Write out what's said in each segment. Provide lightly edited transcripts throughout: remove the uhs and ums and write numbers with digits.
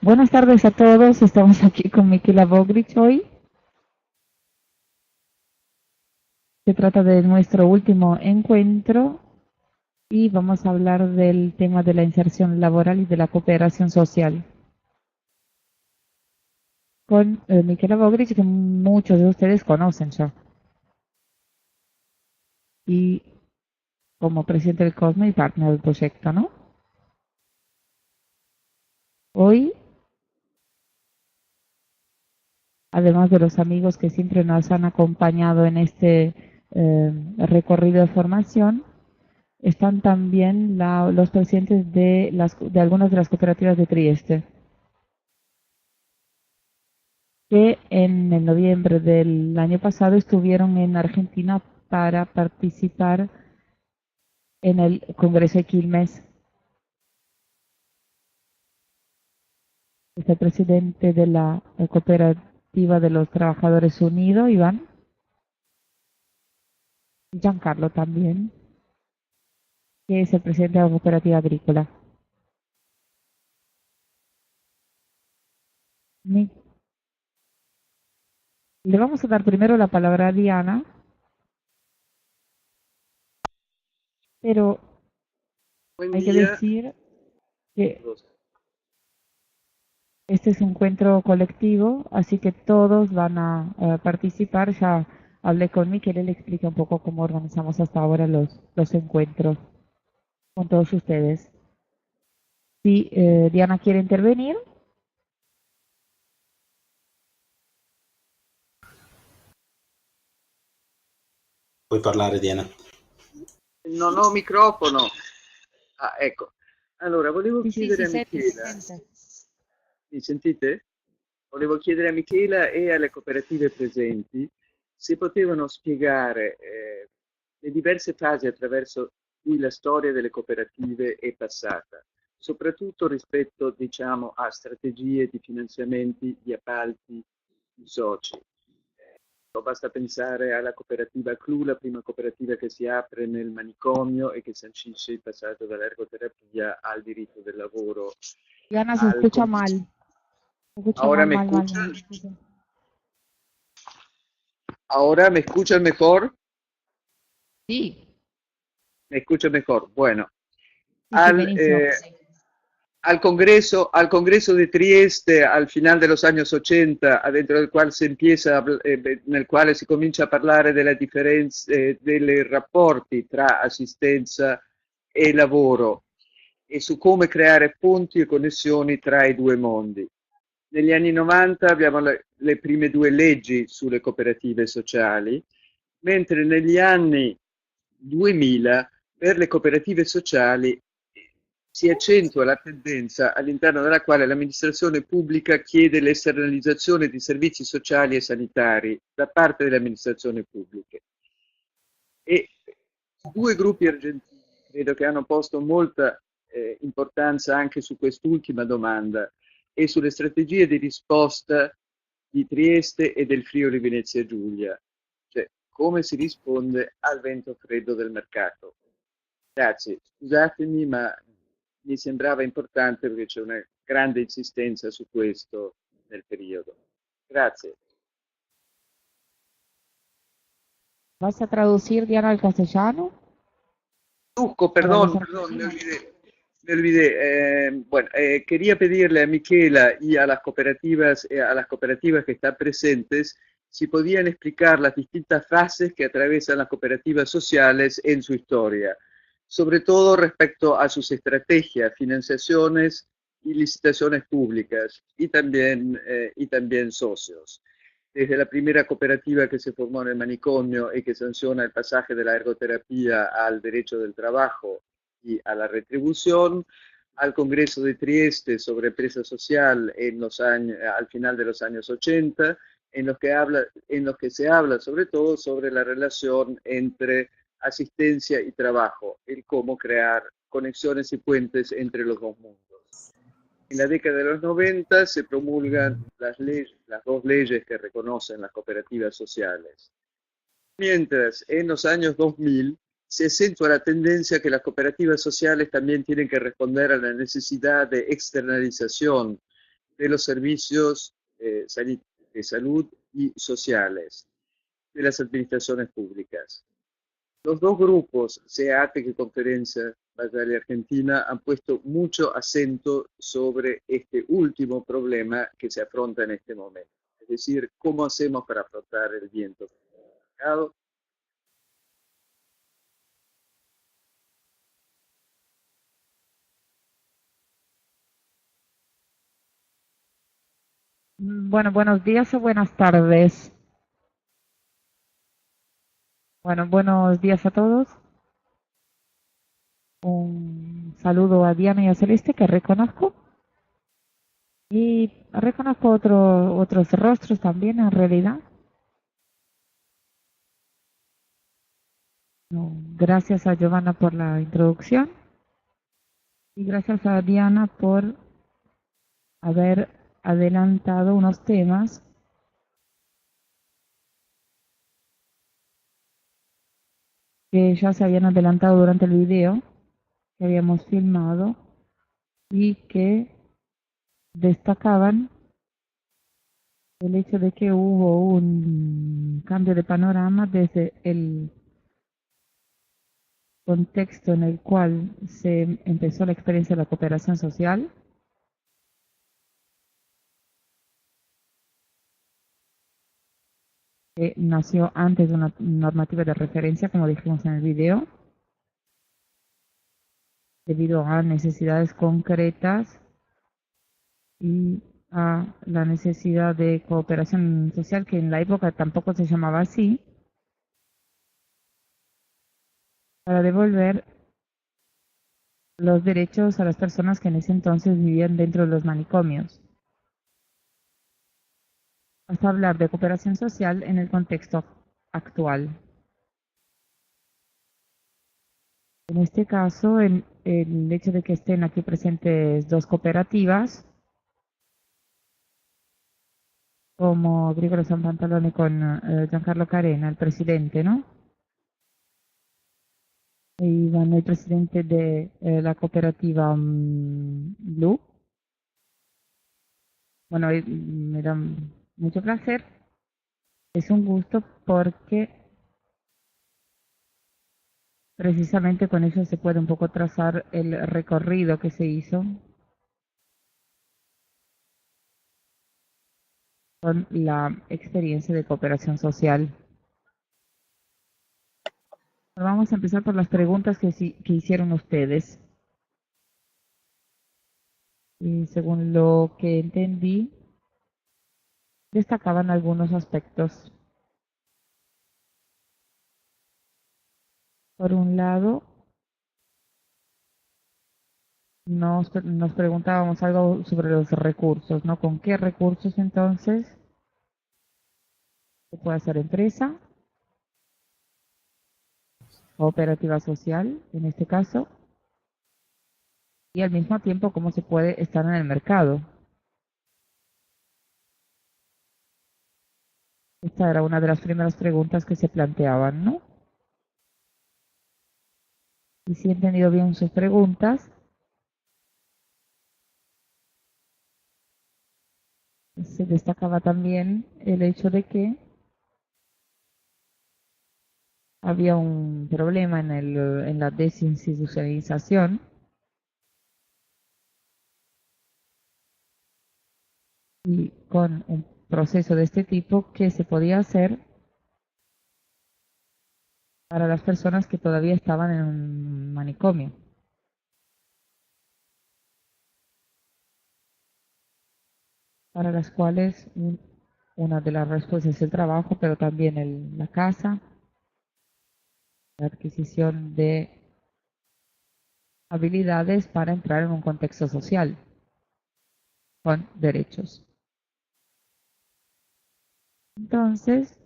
Buenas tardes a todos, estamos aquí con Michaela Bogrich hoy. Se trata de nuestro último encuentro y vamos a hablar del tema de la inserción laboral y de la cooperación social. Con Michaela Bogrich, que muchos de ustedes conocen ya. Y como presidente del COSME y partner del proyecto, ¿no? Hoy, además de los amigos que siempre nos han acompañado en este recorrido de formación, están también los presidentes de algunas de las cooperativas de Trieste, que en el noviembre del año pasado estuvieron en Argentina para participar en el Congreso de Quilmes. Es el presidente de la Cooperativa de los Trabajadores Unidos, Iván, Giancarlo también, que es el presidente de la Cooperativa Agrícola. Le vamos a dar primero la palabra a Diana, pero Buen hay que día. decir que este es un encuentro colectivo, así que todos van a participar. Ya hablé con Miquel, él le explica un poco cómo organizamos hasta ahora los encuentros con todos ustedes. Si Diana quiere intervenir. Puoi parlare, Diana. Non ho microfono. Ah, ecco. Allora, volevo Sì, sì, chiedere si a sente, si Michela, sente. mi sentite? Volevo chiedere a Michela e alle cooperative presenti se potevano spiegare le diverse fasi attraverso cui la storia delle cooperative è passata, soprattutto rispetto, diciamo, a strategie di finanziamenti, di appalti, di soci. Basta pensare alla cooperativa CLU, la prima cooperativa che si apre nel manicomio e che sancisce il passaggio dall'ergoterapia al diritto del lavoro. Diana, se Al escucha com- mal. Se escucha Ahora mal, me mal, mal, mal. escuchan, ahora me escuchan mejor, Sí, me escuchan mejor. Bueno, sí, sí, al, buenísimo. eh, al Congreso de Trieste al final de los años 80, dentro del cual nel quale si comincia a parlare delle differenze, dei rapporti tra assistenza e lavoro e su come creare ponti e connessioni tra i due mondi. Negli anni 90 abbiamo le prime due leggi sulle cooperative sociali, mentre negli anni 2000 per le cooperative sociali si accentua la tendenza all'interno della quale l'amministrazione pubblica chiede l'esternalizzazione di servizi sociali e sanitari da parte delle amministrazioni pubbliche. E due gruppi argentini credo che hanno posto molta importanza anche su quest'ultima domanda e sulle strategie di risposta di Trieste e del Friuli Venezia Giulia, cioè come si risponde al vento freddo del mercato. Grazie, scusatemi, ma mi sembrava importante perché c'è una grande insistenza su questo nel periodo. Grazie. ¿Vas a traducir, Diana, al castellano? Para los Perdón, argentinos. me olvidé. Bueno, quería pedirle a Miquela y a las cooperativas que están presentes, si podían explicar las distintas fases que atraviesan las cooperativas sociales en su historia, sobre todo respecto a sus estrategias, financiaciones y licitaciones públicas, y también socios. Desde la primera cooperativa que se formó en el manicomio y que sanciona el pasaje de la ergoterapia al derecho del trabajo y a la retribución, al Congreso de Trieste sobre empresa social al final de los años 80, en los que se habla sobre todo sobre la relación entre asistencia y trabajo, el cómo crear conexiones y puentes entre los dos mundos. En la década de los 90 se promulgan las dos leyes que reconocen las cooperativas sociales. Mientras en los años 2000 se acentúa la tendencia que las cooperativas sociales también tienen que responder a la necesidad de externalización de los servicios de salud y sociales de las administraciones públicas. Los dos grupos, SEATEC y Conferencia Basale y Argentina, han puesto mucho acento sobre este último problema que se afronta en este momento. Es decir, ¿cómo hacemos para afrontar el viento mercado? Bueno, buenos días o buenas tardes. Bueno, buenos días a todos. Un saludo a Diana y a Celeste, que reconozco. Y reconozco otros rostros también, en realidad. Gracias a Giovanna por la introducción. Y gracias a Diana por haber adelantado unos temas que ya se habían adelantado durante el video que habíamos filmado y que destacaban el hecho de que hubo un cambio de panorama desde el contexto en el cual se empezó la experiencia de la cooperación social, que nació antes de una normativa de referencia, como dijimos en el video, debido a necesidades concretas y a la necesidad de cooperación social, que en la época tampoco se llamaba así, para devolver los derechos a las personas que en ese entonces vivían dentro de los manicomios. Hasta hablar de cooperación social en el contexto actual. En este caso, el hecho de que estén aquí presentes dos cooperativas, como Agrícola San Pantalone con Giancarlo Carena, el presidente, ¿no? Y bueno, el presidente de la cooperativa Blue. Bueno, me da mucho placer. Es un gusto porque precisamente con ello se puede un poco trazar el recorrido que se hizo con la experiencia de cooperación social. Vamos a empezar por las preguntas que hicieron ustedes. Y según lo que entendí, destacaban algunos aspectos. Por un lado, nos preguntábamos algo sobre los recursos, ¿no? ¿Con qué recursos entonces se puede hacer empresa, cooperativa social, en este caso, y al mismo tiempo cómo se puede estar en el mercado? Esta era una de las primeras preguntas que se planteaban, ¿no? Y si he entendido bien sus preguntas, se destacaba también el hecho de que había un problema en la desinstitucionalización y con un proceso de este tipo, ¿qué se podía hacer para las personas que todavía estaban en un manicomio? Para las cuales una de las respuestas es el trabajo, pero también la casa, la adquisición de habilidades para entrar en un contexto social con derechos. Entonces,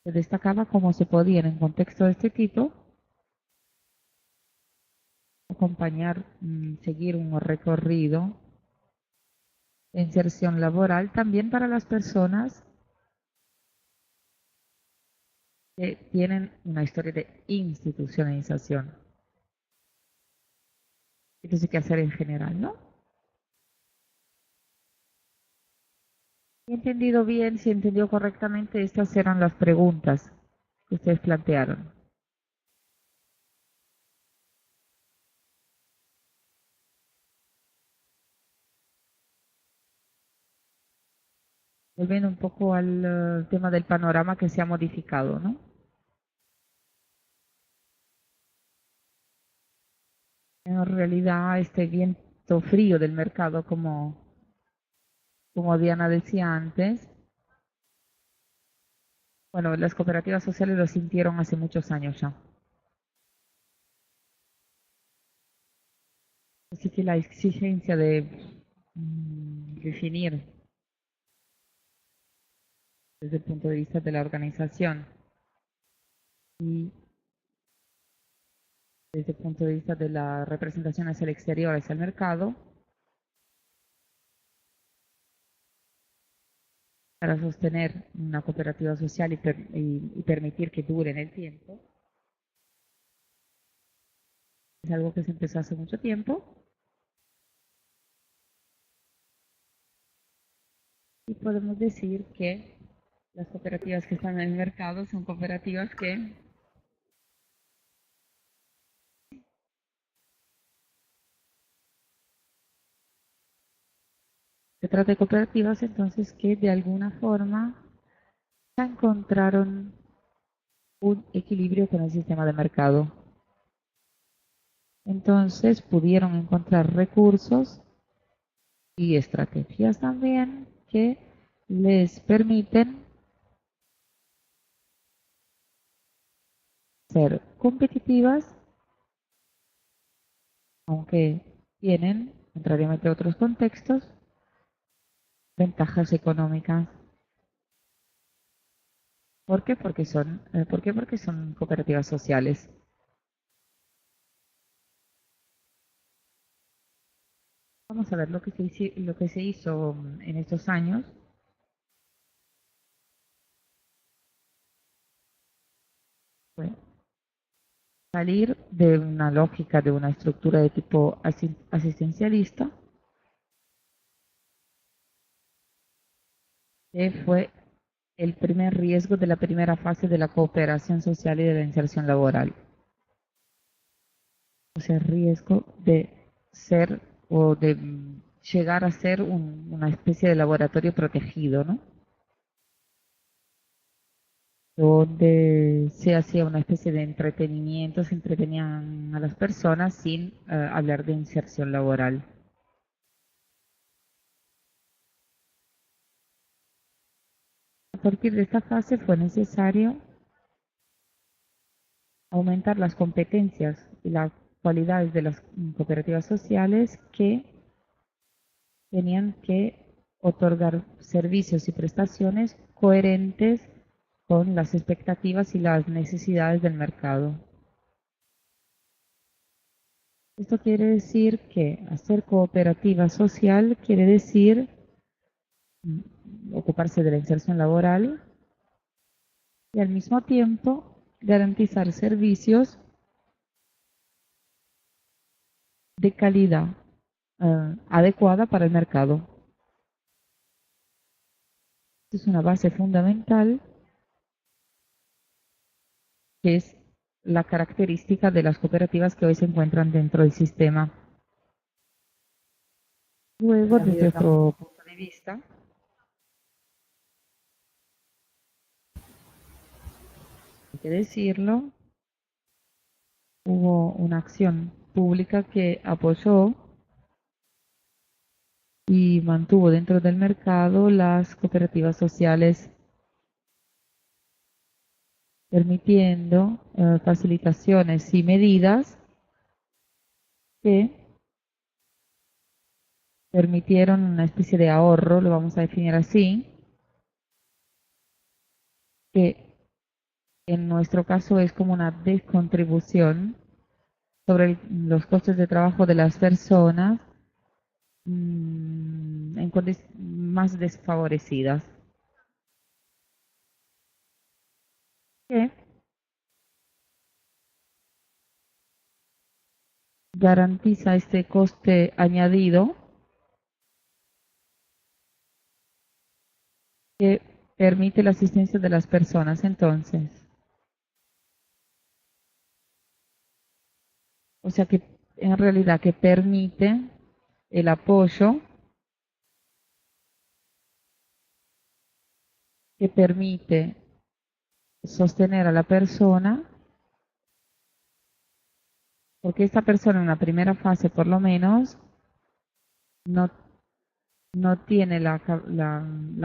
se destacaba cómo se podía en un contexto de este tipo acompañar, seguir un recorrido de inserción laboral también para las personas que tienen una historia de institucionalización. Esto sí que hacer en general, ¿no? he entendido bien, si entendió correctamente, estas eran las preguntas que ustedes plantearon. Volviendo un poco al tema del panorama que se ha modificado, ¿no? En realidad, este viento frío del mercado, como Diana decía antes, bueno, las cooperativas sociales lo sintieron hace muchos años ya. Así que la exigencia de definir desde el punto de vista de la organización y desde el punto de vista de la representación hacia el exterior, hacia el mercado, para sostener una cooperativa social y permitir que dure en el tiempo, es algo que se empezó hace mucho tiempo y podemos decir que las cooperativas que están en el mercado son cooperativas que se trata de cooperativas entonces que de alguna forma ya encontraron un equilibrio con el sistema de mercado. Entonces pudieron encontrar recursos y estrategias también que les permiten ser competitivas, aunque tienen, contrariamente a otros contextos, ventajas económicas. ¿Por qué? Porque son cooperativas sociales. Vamos a ver lo que se hizo en estos años. Fue salir de una lógica, de una estructura de tipo asistencialista, que fue el primer riesgo de la primera fase de la cooperación social y de la inserción laboral. O sea, riesgo de ser o de llegar a ser una especie de laboratorio protegido, ¿no? Donde se hacía una especie de entretenimiento, se entretenían a las personas sin hablar de inserción laboral. A partir de esta fase fue necesario aumentar las competencias y las cualidades de las cooperativas sociales que tenían que otorgar servicios y prestaciones coherentes con las expectativas y las necesidades del mercado. Esto quiere decir que hacer cooperativa social quiere decir ocuparse de la inserción laboral y al mismo tiempo garantizar servicios de calidad adecuada para el mercado. Es una base fundamental que es la característica de las cooperativas que hoy se encuentran dentro del sistema. Luego, desde otro punto de vista, hay que decirlo, hubo una acción pública que apoyó y mantuvo dentro del mercado las cooperativas sociales, permitiendo facilitaciones y medidas que permitieron una especie de ahorro, lo vamos a definir así, que en nuestro caso es como una descontribución sobre los costes de trabajo de las personas en condiciones más desfavorecidas, que garantiza este coste añadido que permite la asistencia de las personas. Entonces, o sea que en realidad que permite el apoyo, que permite sostener a la persona, porque esta persona en la primera fase por lo menos no, no tiene las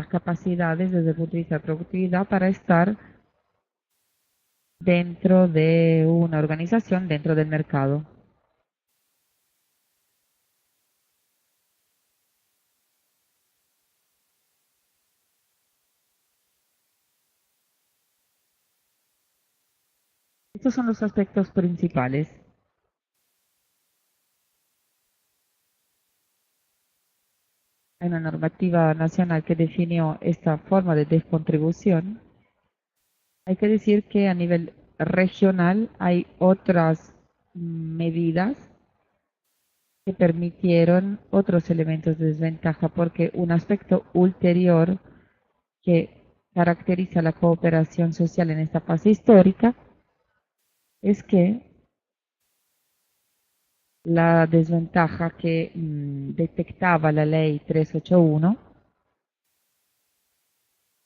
capacidades desde el punto de vista de productividad para estar dentro de una organización, dentro del mercado. Estos son los aspectos principales. Hay una normativa nacional que definió esta forma de descontribución. Hay que decir que a nivel regional hay otras medidas que permitieron otros elementos de desventaja, porque un aspecto ulterior que caracteriza la cooperación social en esta fase histórica es que la desventaja que detectaba la ley 381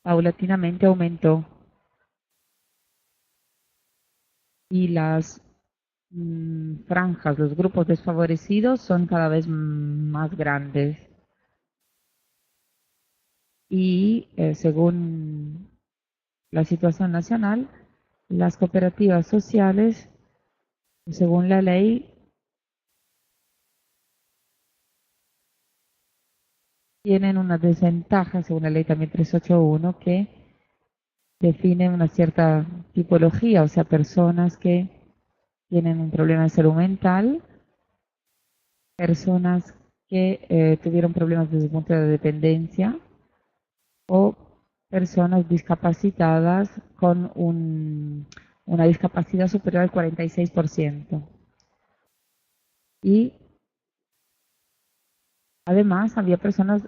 paulatinamente aumentó y las franjas, los grupos desfavorecidos son cada vez más grandes. Y según la situación nacional, las cooperativas sociales, según la ley, tienen una desventaja, según la ley también 381, que define una cierta tipología, o sea, personas que tienen un problema de salud mental, personas que tuvieron problemas desde el punto de dependencia o personas discapacitadas con una discapacidad superior al 46%. Y además había personas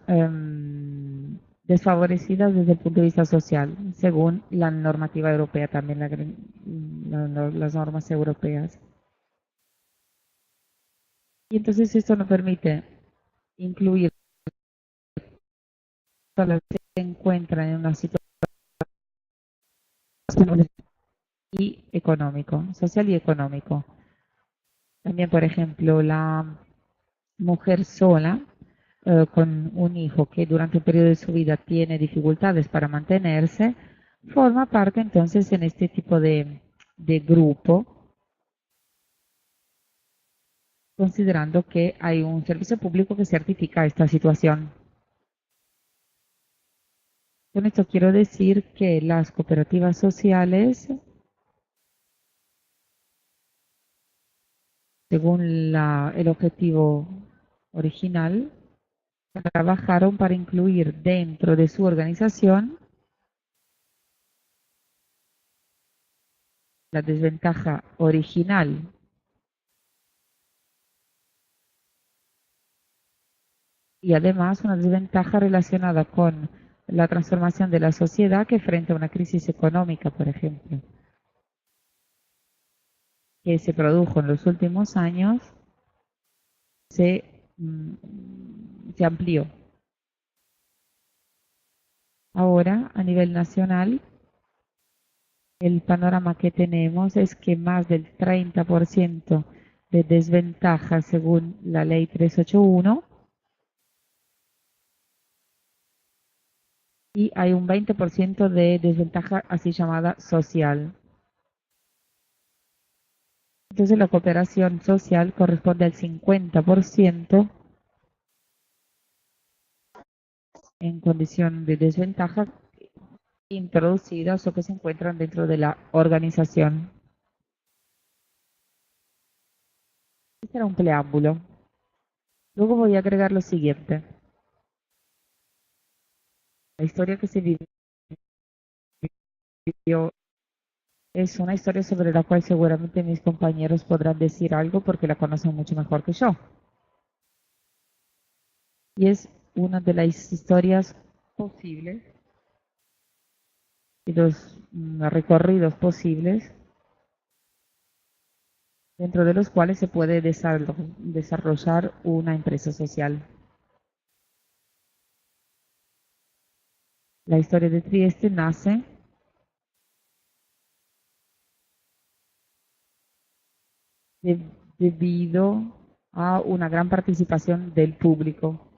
desfavorecidas desde el punto de vista social, según la normativa europea también, las normas europeas. Y entonces esto nos permite incluir a las que se encuentran en una situación y económico, social y económico. También, por ejemplo, la mujer sola con un hijo que durante un periodo de su vida tiene dificultades para mantenerse, forma parte entonces en este tipo de grupo, considerando que hay un servicio público que certifica esta situación. Con esto quiero decir que las cooperativas sociales, según el objetivo original, trabajaron para incluir dentro de su organización la desventaja original y además una desventaja relacionada con la transformación de la sociedad que frente a una crisis económica, por ejemplo, que se produjo en los últimos años, se amplió. Ahora, a nivel nacional, el panorama que tenemos es que más del 30% de desventaja según la ley 381 y hay un 20% de desventaja así llamada social. Entonces la cooperación social corresponde al 50% en condición de desventaja introducidas o que se encuentran dentro de la organización. Este era un preámbulo. Luego voy a agregar lo siguiente. La historia que se vivió es una historia sobre la cual seguramente mis compañeros podrán decir algo porque la conocen mucho mejor que yo. Y es una de las historias posibles y los recorridos posibles dentro de los cuales se puede desarrollar una empresa social. La historia de Trieste nace debido a una gran participación del público,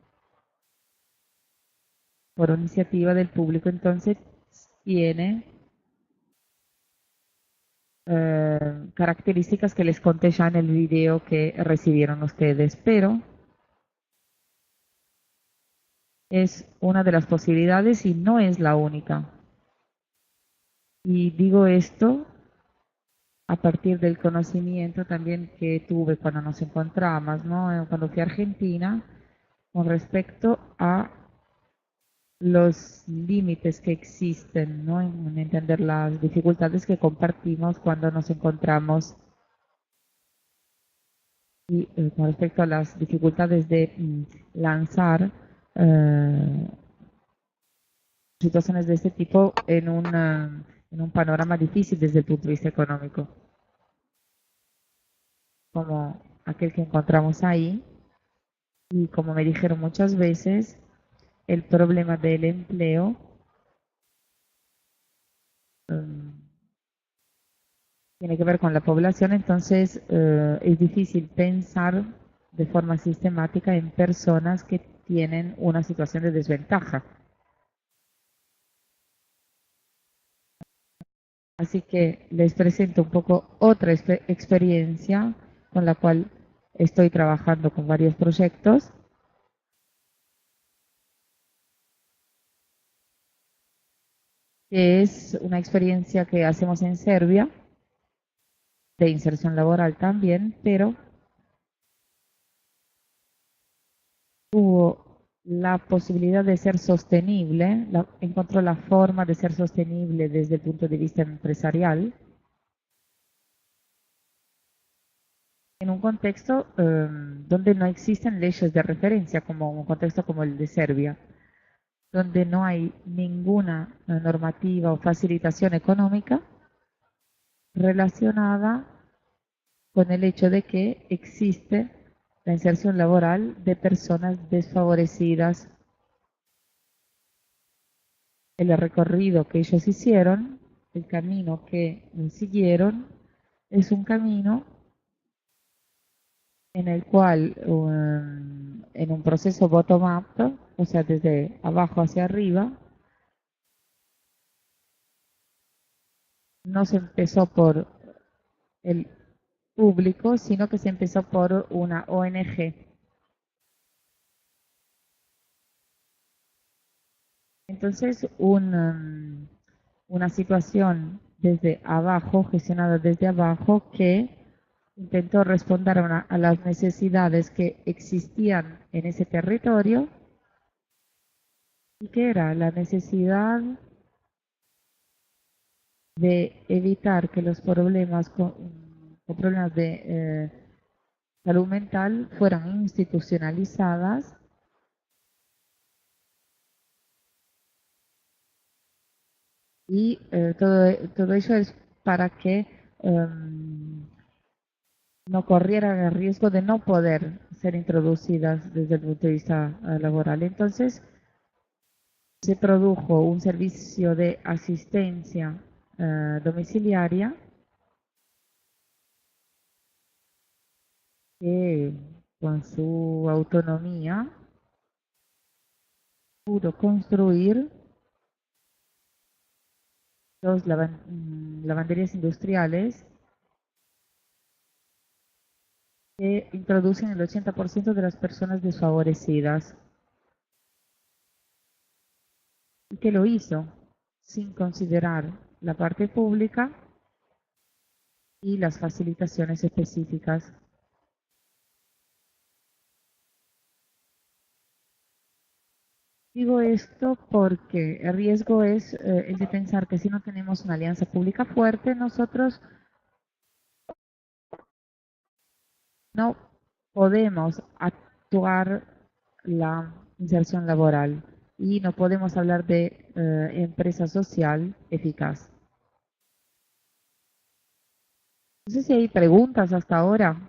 por iniciativa del público. Entonces tiene características que les conté ya en el video que recibieron ustedes, pero es una de las posibilidades y no es la única. Y digo esto a partir del conocimiento también que tuve cuando nos encontramos, ¿no? Cuando fui a Argentina, con respecto a los límites que existen, ¿no? En entender las dificultades que compartimos cuando nos encontramos y con respecto a las dificultades de lanzar situaciones de este tipo en un panorama difícil desde el punto de vista económico, como aquel que encontramos ahí. Y como me dijeron muchas veces, el problema del empleo tiene que ver con la población, entonces es difícil pensar de forma sistemática en personas que tienen una situación de desventaja. Así que les presento un poco otra experiencia con la cual estoy trabajando con varios proyectos, que es una experiencia que hacemos en Serbia, de inserción laboral también, pero tuvo la posibilidad de ser sostenible, encontró la forma de ser sostenible desde el punto de vista empresarial, en un contexto donde no existen leyes de referencia, como un contexto como el de Serbia, donde no hay ninguna normativa o facilitación económica relacionada con el hecho de que existe la inserción laboral de personas desfavorecidas. El recorrido que ellos hicieron, el camino que siguieron, es un camino en el cual, en un proceso bottom-up, o sea, desde abajo hacia arriba, no se empezó por el público, sino que se empezó por una ONG. Entonces, una situación desde abajo, gestionada desde abajo, que intentó responder a las necesidades que existían en ese territorio y que era la necesidad de evitar que los problemas con problemas de salud mental fueran institucionalizadas y todo ello es para que no corrieran el riesgo de no poder ser introducidas desde el punto de vista laboral. Entonces, se produjo un servicio de asistencia domiciliaria que con su autonomía pudo construir dos lavanderías industriales que introducen el 80% de las personas desfavorecidas. Y que lo hizo sin considerar la parte pública y las facilitaciones específicas. Digo esto porque el riesgo es el de pensar que si no tenemos una alianza pública fuerte, nosotros no podemos actuar la inserción laboral. y no podemos hablar de empresa social eficaz. No sé si hay preguntas hasta ahora.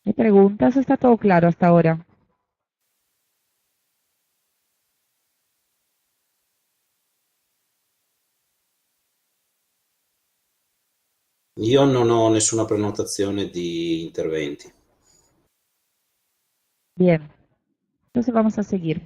¿Hay preguntas? ¿Está todo claro hasta ahora? Io non ho nessuna prenotazione di interventi. Bien, entonces vamos a seguir.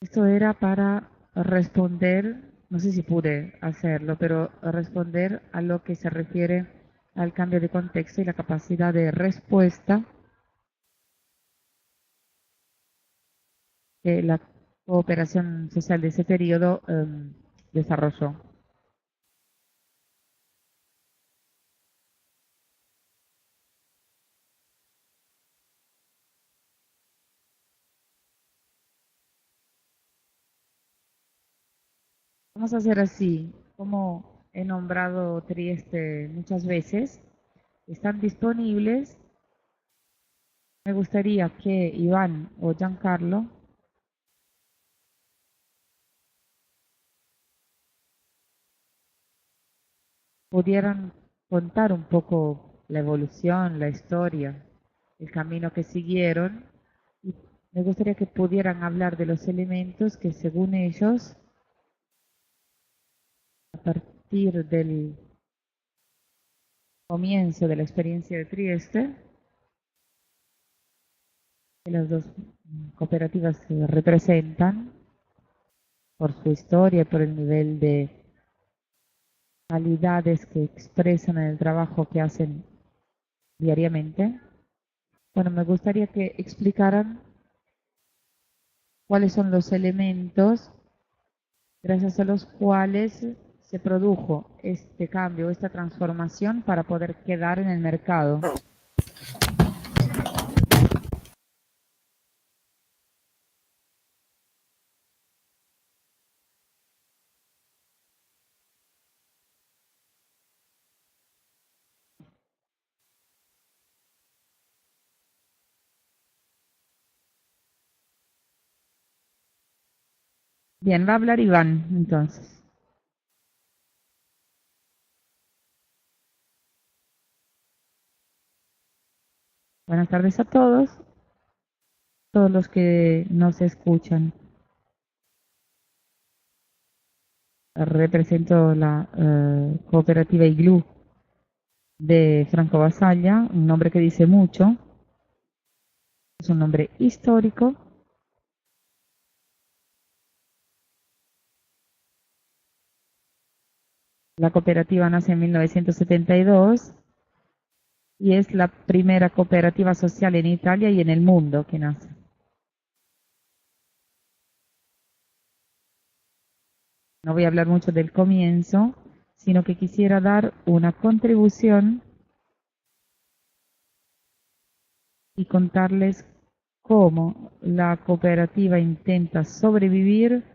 Esto era para responder, no sé si pude hacerlo, pero responder a lo que se refiere al cambio de contexto y la capacidad de respuesta que la cooperación social de ese periodo desarrolló. Vamos a hacer así, como he nombrado Trieste muchas veces, están disponibles. Me gustaría que Iván o Giancarlo pudieran contar un poco la evolución, la historia, el camino que siguieron. Y me gustaría que pudieran hablar de los elementos que según ellos, a partir del comienzo de la experiencia de Trieste, que las dos cooperativas se representan por su historia y por el nivel de calidades que expresan en el trabajo que hacen diariamente. Bueno, me gustaría que explicaran cuáles son los elementos gracias a los cuales se produjo este cambio, esta transformación para poder quedar en el mercado. Bien, va a hablar Iván entonces. Buenas tardes a todos los que nos escuchan. Represento la cooperativa Iglú de Franco Basaglia, un nombre que dice mucho, es un nombre histórico. La cooperativa nace en 1972 y es la primera cooperativa social en Italia y en el mundo que nace. No voy a hablar mucho del comienzo, sino que quisiera dar una contribución y contarles cómo la cooperativa intenta sobrevivir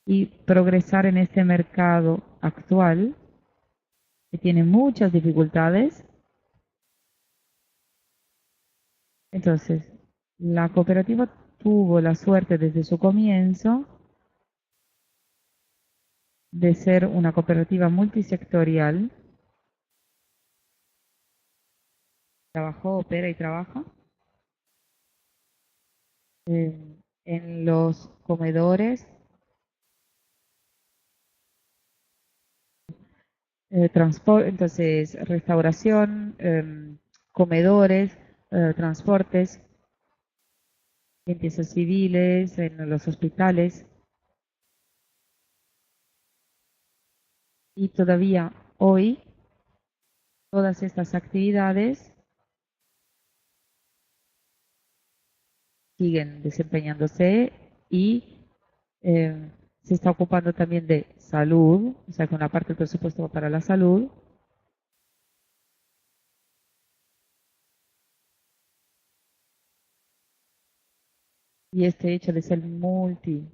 y progresar en este mercado actual, que tiene muchas dificultades. Entonces, la cooperativa tuvo la suerte desde su comienzo de ser una cooperativa multisectorial. Trabajó, opera y trabaja en los comedores, entonces restauración, comedores, transportes, limpiezas civiles, en los hospitales. Y todavía hoy todas estas actividades siguen desempeñándose y se está ocupando también de salud, o sea que una parte del presupuesto va para la salud. Y este hecho de ser multisectorial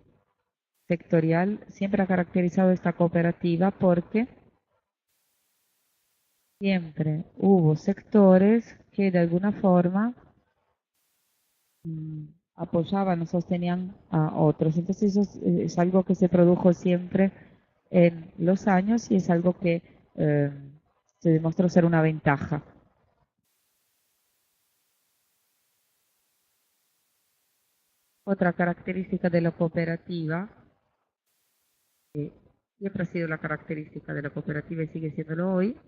sectorial siempre ha caracterizado esta cooperativa porque siempre hubo sectores que de alguna forma apoyaban o sostenían a otros. Entonces eso es algo que se produjo siempre en los años y es algo que se demostró ser una ventaja. Otra característica de la cooperativa, que siempre ha sido la característica de la cooperativa y sigue siéndolo hoy,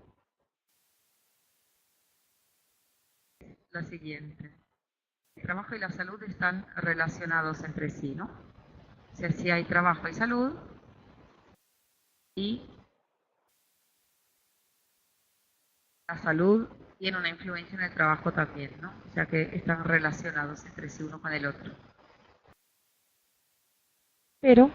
es la siguiente. El trabajo y la salud están relacionados entre sí, ¿no? O sea, si hay trabajo y salud, y la salud tiene una influencia en el trabajo también, ¿no? O sea que están relacionados entre sí uno con el otro. Pero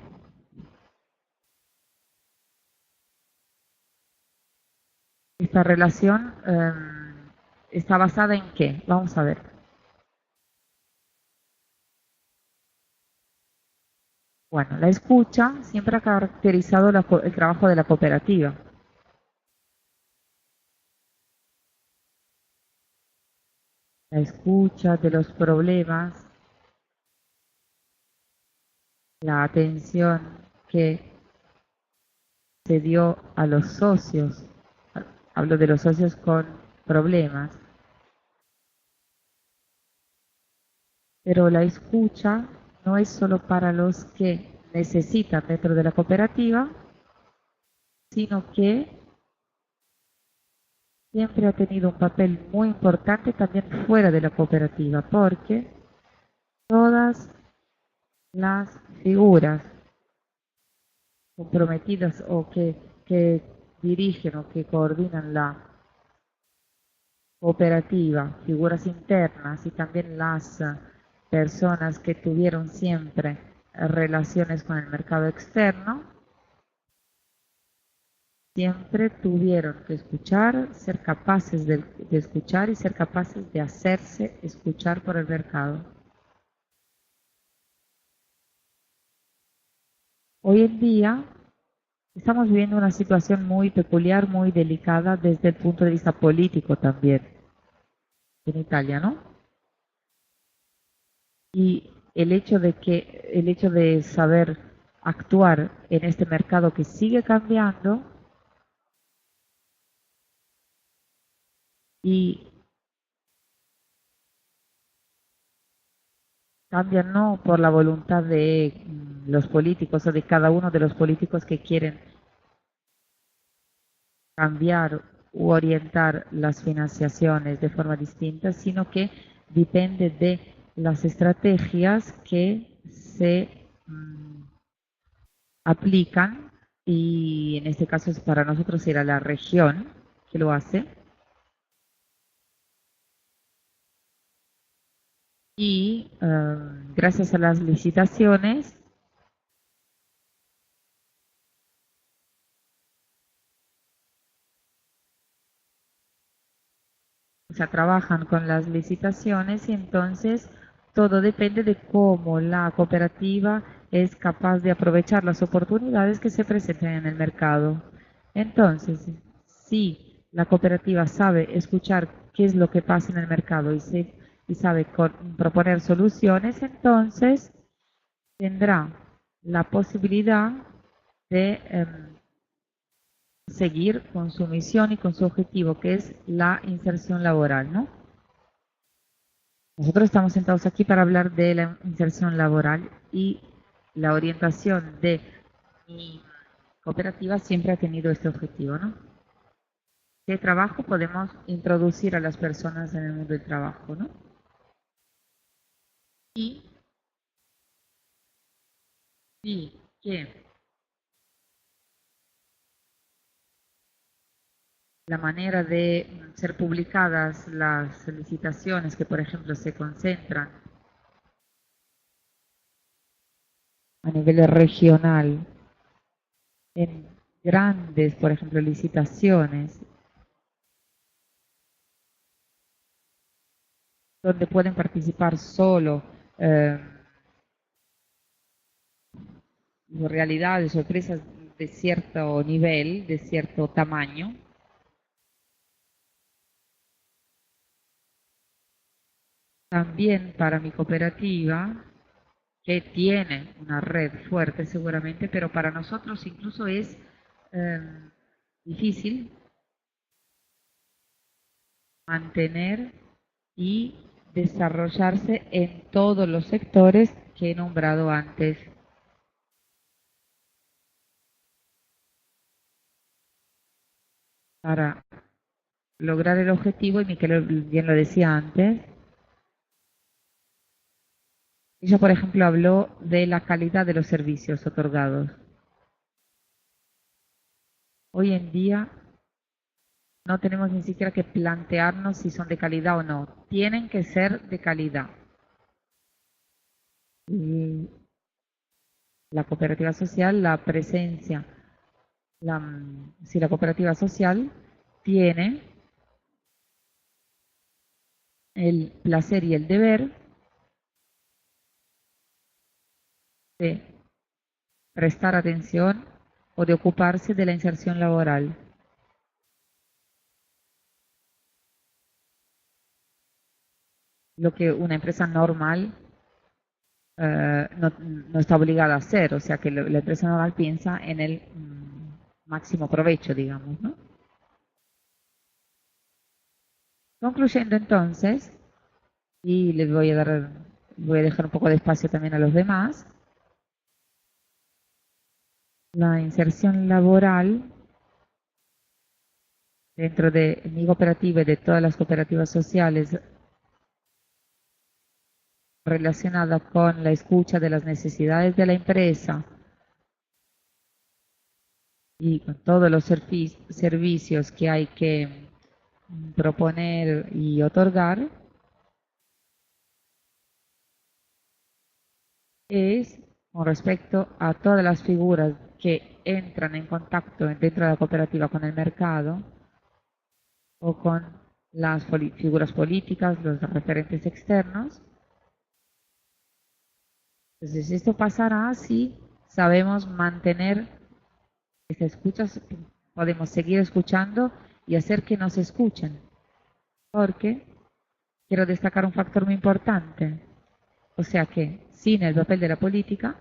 esta relación está basada en qué? Vamos a ver. Bueno, la escucha siempre ha caracterizado el trabajo de la cooperativa. La escucha de los problemas, la atención que se dio a los socios, hablo de los socios con problemas, pero la escucha no es solo para los que necesitan dentro de la cooperativa, sino que siempre ha tenido un papel muy importante también fuera de la cooperativa, porque todas las figuras comprometidas o que dirigen o que coordinan la cooperativa, figuras internas y también las personas que tuvieron siempre relaciones con el mercado externo, siempre tuvieron que escuchar, ser capaces de escuchar y ser capaces de hacerse escuchar por el mercado. Hoy en día estamos viviendo una situación muy peculiar, muy delicada desde el punto de vista político también, en Italia, ¿no? Y el hecho de saber actuar en este mercado que sigue cambiando y cambia no por la voluntad de los políticos o de cada uno de los políticos que quieren cambiar u orientar las financiaciones de forma distinta, sino que depende de las estrategias que se aplican, y en este caso para nosotros era la región que lo hace, y gracias a las licitaciones o sea, trabajan con las licitaciones y entonces todo depende de cómo la cooperativa es capaz de aprovechar las oportunidades que se presenten en el mercado. Entonces, si la cooperativa sabe escuchar qué es lo que pasa en el mercado y sabe proponer soluciones, entonces tendrá la posibilidad de seguir con su misión y con su objetivo, que es la inserción laboral, ¿no? Nosotros estamos sentados aquí para hablar de la inserción laboral y la orientación de mi cooperativa siempre ha tenido este objetivo, ¿no? ¿Qué trabajo podemos introducir a las personas en el mundo del trabajo, ¿no? Y que la manera de ser publicadas las licitaciones que, por ejemplo, se concentran a nivel regional en grandes, por ejemplo, licitaciones, donde pueden participar solo realidades o empresas de cierto nivel, de cierto tamaño. También para mi cooperativa, que tiene una red fuerte seguramente, pero para nosotros incluso es eh, difícil mantener y desarrollarse en todos los sectores que he nombrado antes. Para lograr el objetivo, y Miquel bien lo decía antes, ella por ejemplo habló de la calidad de los servicios otorgados. Hoy en día no tenemos ni siquiera que plantearnos si son de calidad o no. Tienen que ser de calidad. Y la cooperativa social, la presencia, si la cooperativa social tiene el placer y el deber de prestar atención o de ocuparse de la inserción laboral. Lo que una empresa normal no está obligada a hacer, o sea que la empresa normal piensa en el máximo provecho, digamos, ¿no? Concluyendo entonces, y les voy a dejar un poco de espacio también a los demás, la inserción laboral dentro de mi cooperativa y de todas las cooperativas sociales relacionada con la escucha de las necesidades de la empresa y con todos los servicios que hay que proponer y otorgar, es con respecto a todas las figuras que entran en contacto dentro de la cooperativa con el mercado o con las figuras políticas, los referentes externos. Entonces esto pasará si sabemos mantener esta escucha, podemos seguir escuchando y hacer que nos escuchen, porque quiero destacar un factor muy importante, o sea que sin el papel de la política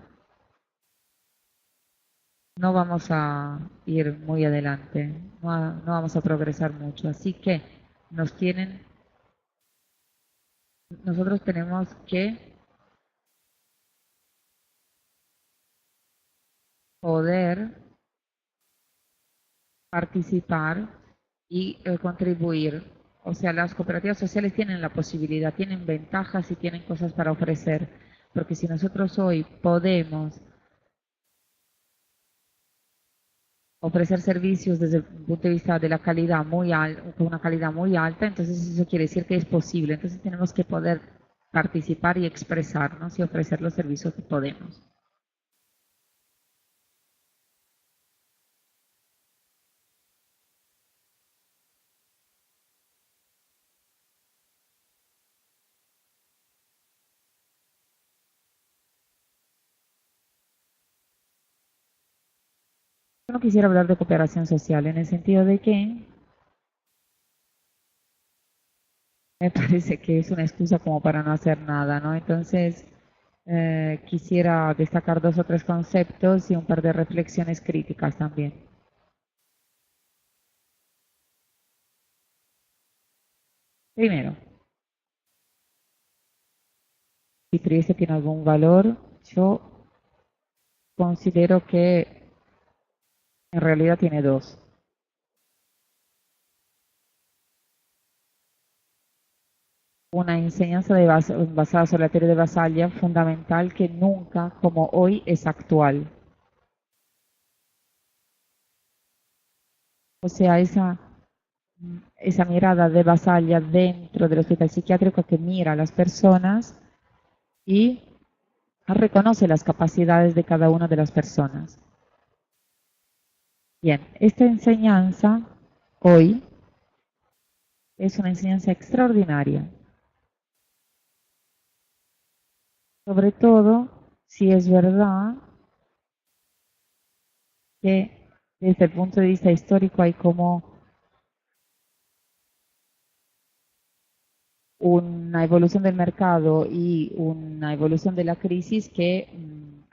no vamos a ir muy adelante, no vamos a progresar mucho, así que nosotros tenemos que poder participar y contribuir. O sea, las cooperativas sociales tienen la posibilidad, tienen ventajas y tienen cosas para ofrecer. Porque si nosotros hoy podemos ofrecer servicios desde el punto de vista de la calidad con una calidad muy alta, entonces eso quiere decir que es posible. Entonces tenemos que poder participar y expresarnos y ofrecer los servicios que podemos. Yo no quisiera hablar de cooperación social en el sentido de que me parece que es una excusa como para no hacer nada, ¿no? Entonces, quisiera destacar 2 o 3 conceptos y un par de reflexiones críticas también. Primero, si Trieste tiene algún valor, yo considero que en realidad tiene 2. Una enseñanza basada sobre la teoría de Basaglia, fundamental, que nunca, como hoy, es actual. O sea, esa mirada de Basaglia dentro del hospital psiquiátrico que mira a las personas y reconoce las capacidades de cada una de las personas. Bien, esta enseñanza hoy es una enseñanza extraordinaria. Sobre todo si es verdad que desde el punto de vista histórico hay como una evolución del mercado y una evolución de la crisis que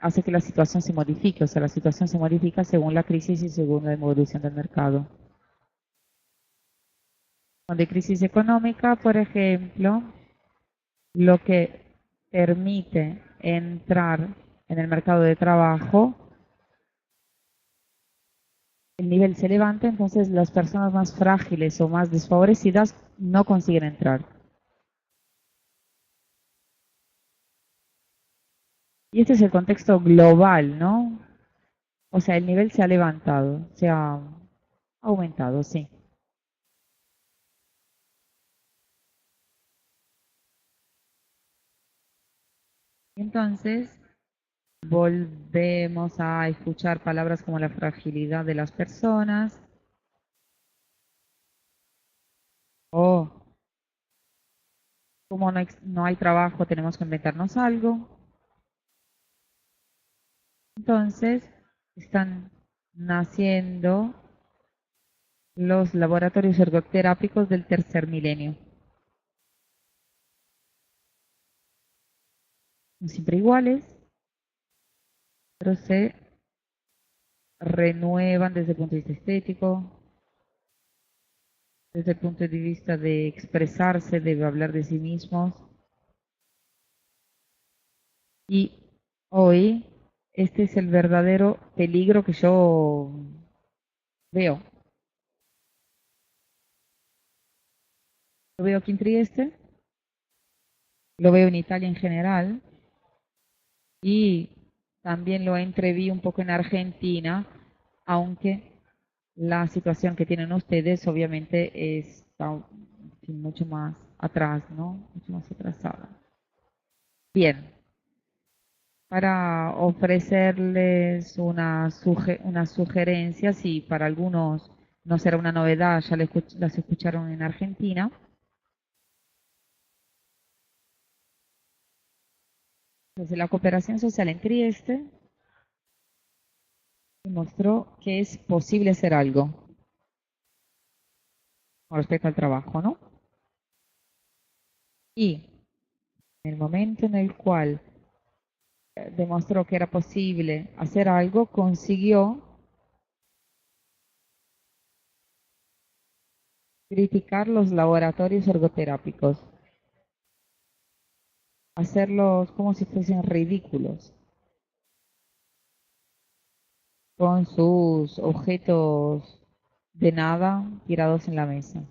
hace que la situación se modifique, o sea, la situación se modifica según la crisis y según la evolución del mercado. Cuando hay crisis económica, por ejemplo, lo que permite entrar en el mercado de trabajo, el nivel se levanta, entonces las personas más frágiles o más desfavorecidas no consiguen entrar. Y este es el contexto global, ¿no? O sea, el nivel se ha levantado, se ha aumentado, sí. Entonces, volvemos a escuchar palabras como la fragilidad de las personas o como no hay trabajo, tenemos que inventarnos algo. Entonces, están naciendo los laboratorios ergoterápicos del tercer milenio. Son siempre iguales, pero se renuevan desde el punto de vista estético, desde el punto de vista de expresarse, de hablar de sí mismos. Y hoy este es el verdadero peligro que yo veo. Lo veo aquí en Trieste, lo veo en Italia en general y también lo entreví un poco en Argentina, aunque la situación que tienen ustedes obviamente está mucho más atrás, ¿no? Mucho más atrasada. Bien, para ofrecerles unas sugerencias y para algunos no será una novedad, ya las escucharon en Argentina. Desde la cooperación social en Trieste demostró que es posible hacer algo con respecto al trabajo, ¿no? Y en el momento en el cual demostró que era posible hacer algo, consiguió criticar los laboratorios ergoterápicos, hacerlos como si fuesen ridículos, con sus objetos de nada tirados en la mesa.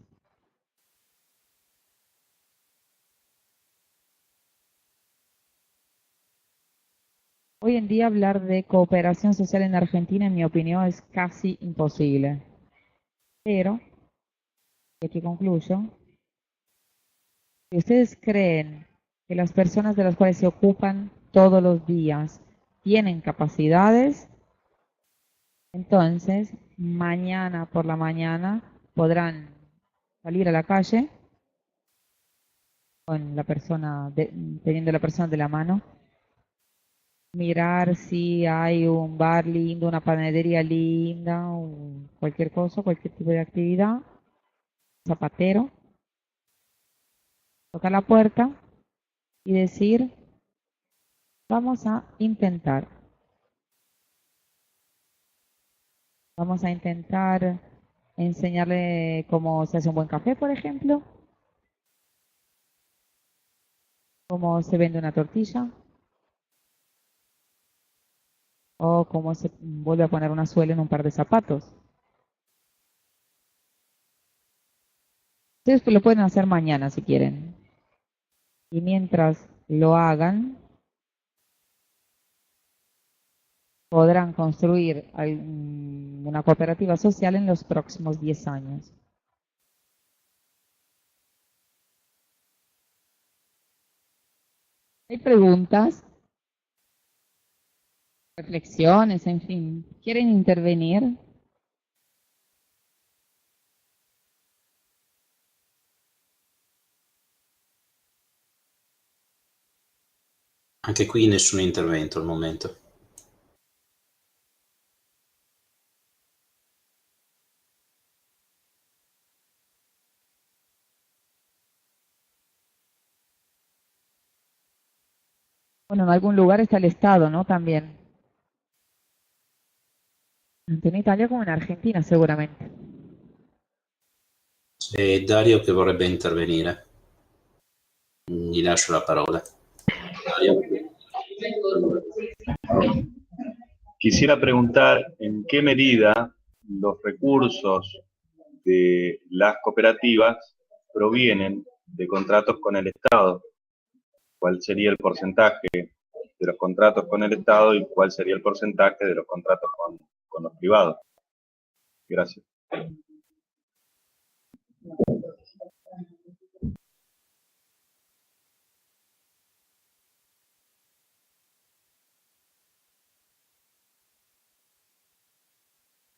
Hoy en día hablar de cooperación social en Argentina, en mi opinión, es casi imposible. Pero, y aquí concluyo, si ustedes creen que las personas de las cuales se ocupan todos los días tienen capacidades, entonces mañana por la mañana podrán salir a la calle con la persona, teniendo la persona de la mano, mirar si hay un bar lindo, una panadería linda, o cualquier cosa, cualquier tipo de actividad, zapatero, tocar la puerta y decir, vamos a intentar. Vamos a intentar enseñarle cómo se hace un buen café, por ejemplo, cómo se vende una tortilla o cómo se vuelve a poner una suela en un par de zapatos. Ustedes lo pueden hacer mañana si quieren. Y mientras lo hagan, podrán construir una cooperativa social en los próximos 10 años. ¿Hay preguntas, reflexiones, en fin? ¿Quieren intervenir? Anche qui nessun intervento al momento. Bueno, en algún lugar está el Estado, ¿no? También. Tanto en Italia como en Argentina, seguramente. C'è Dario che vorrebbe intervenire. Gli lascio la parola. Dario. Quisiera preguntar en qué medida los recursos de las cooperativas provienen de contratos con el Estado. ¿Cuál sería el porcentaje de los contratos con el Estado y cuál sería el porcentaje de los contratos con los privados? Gracias.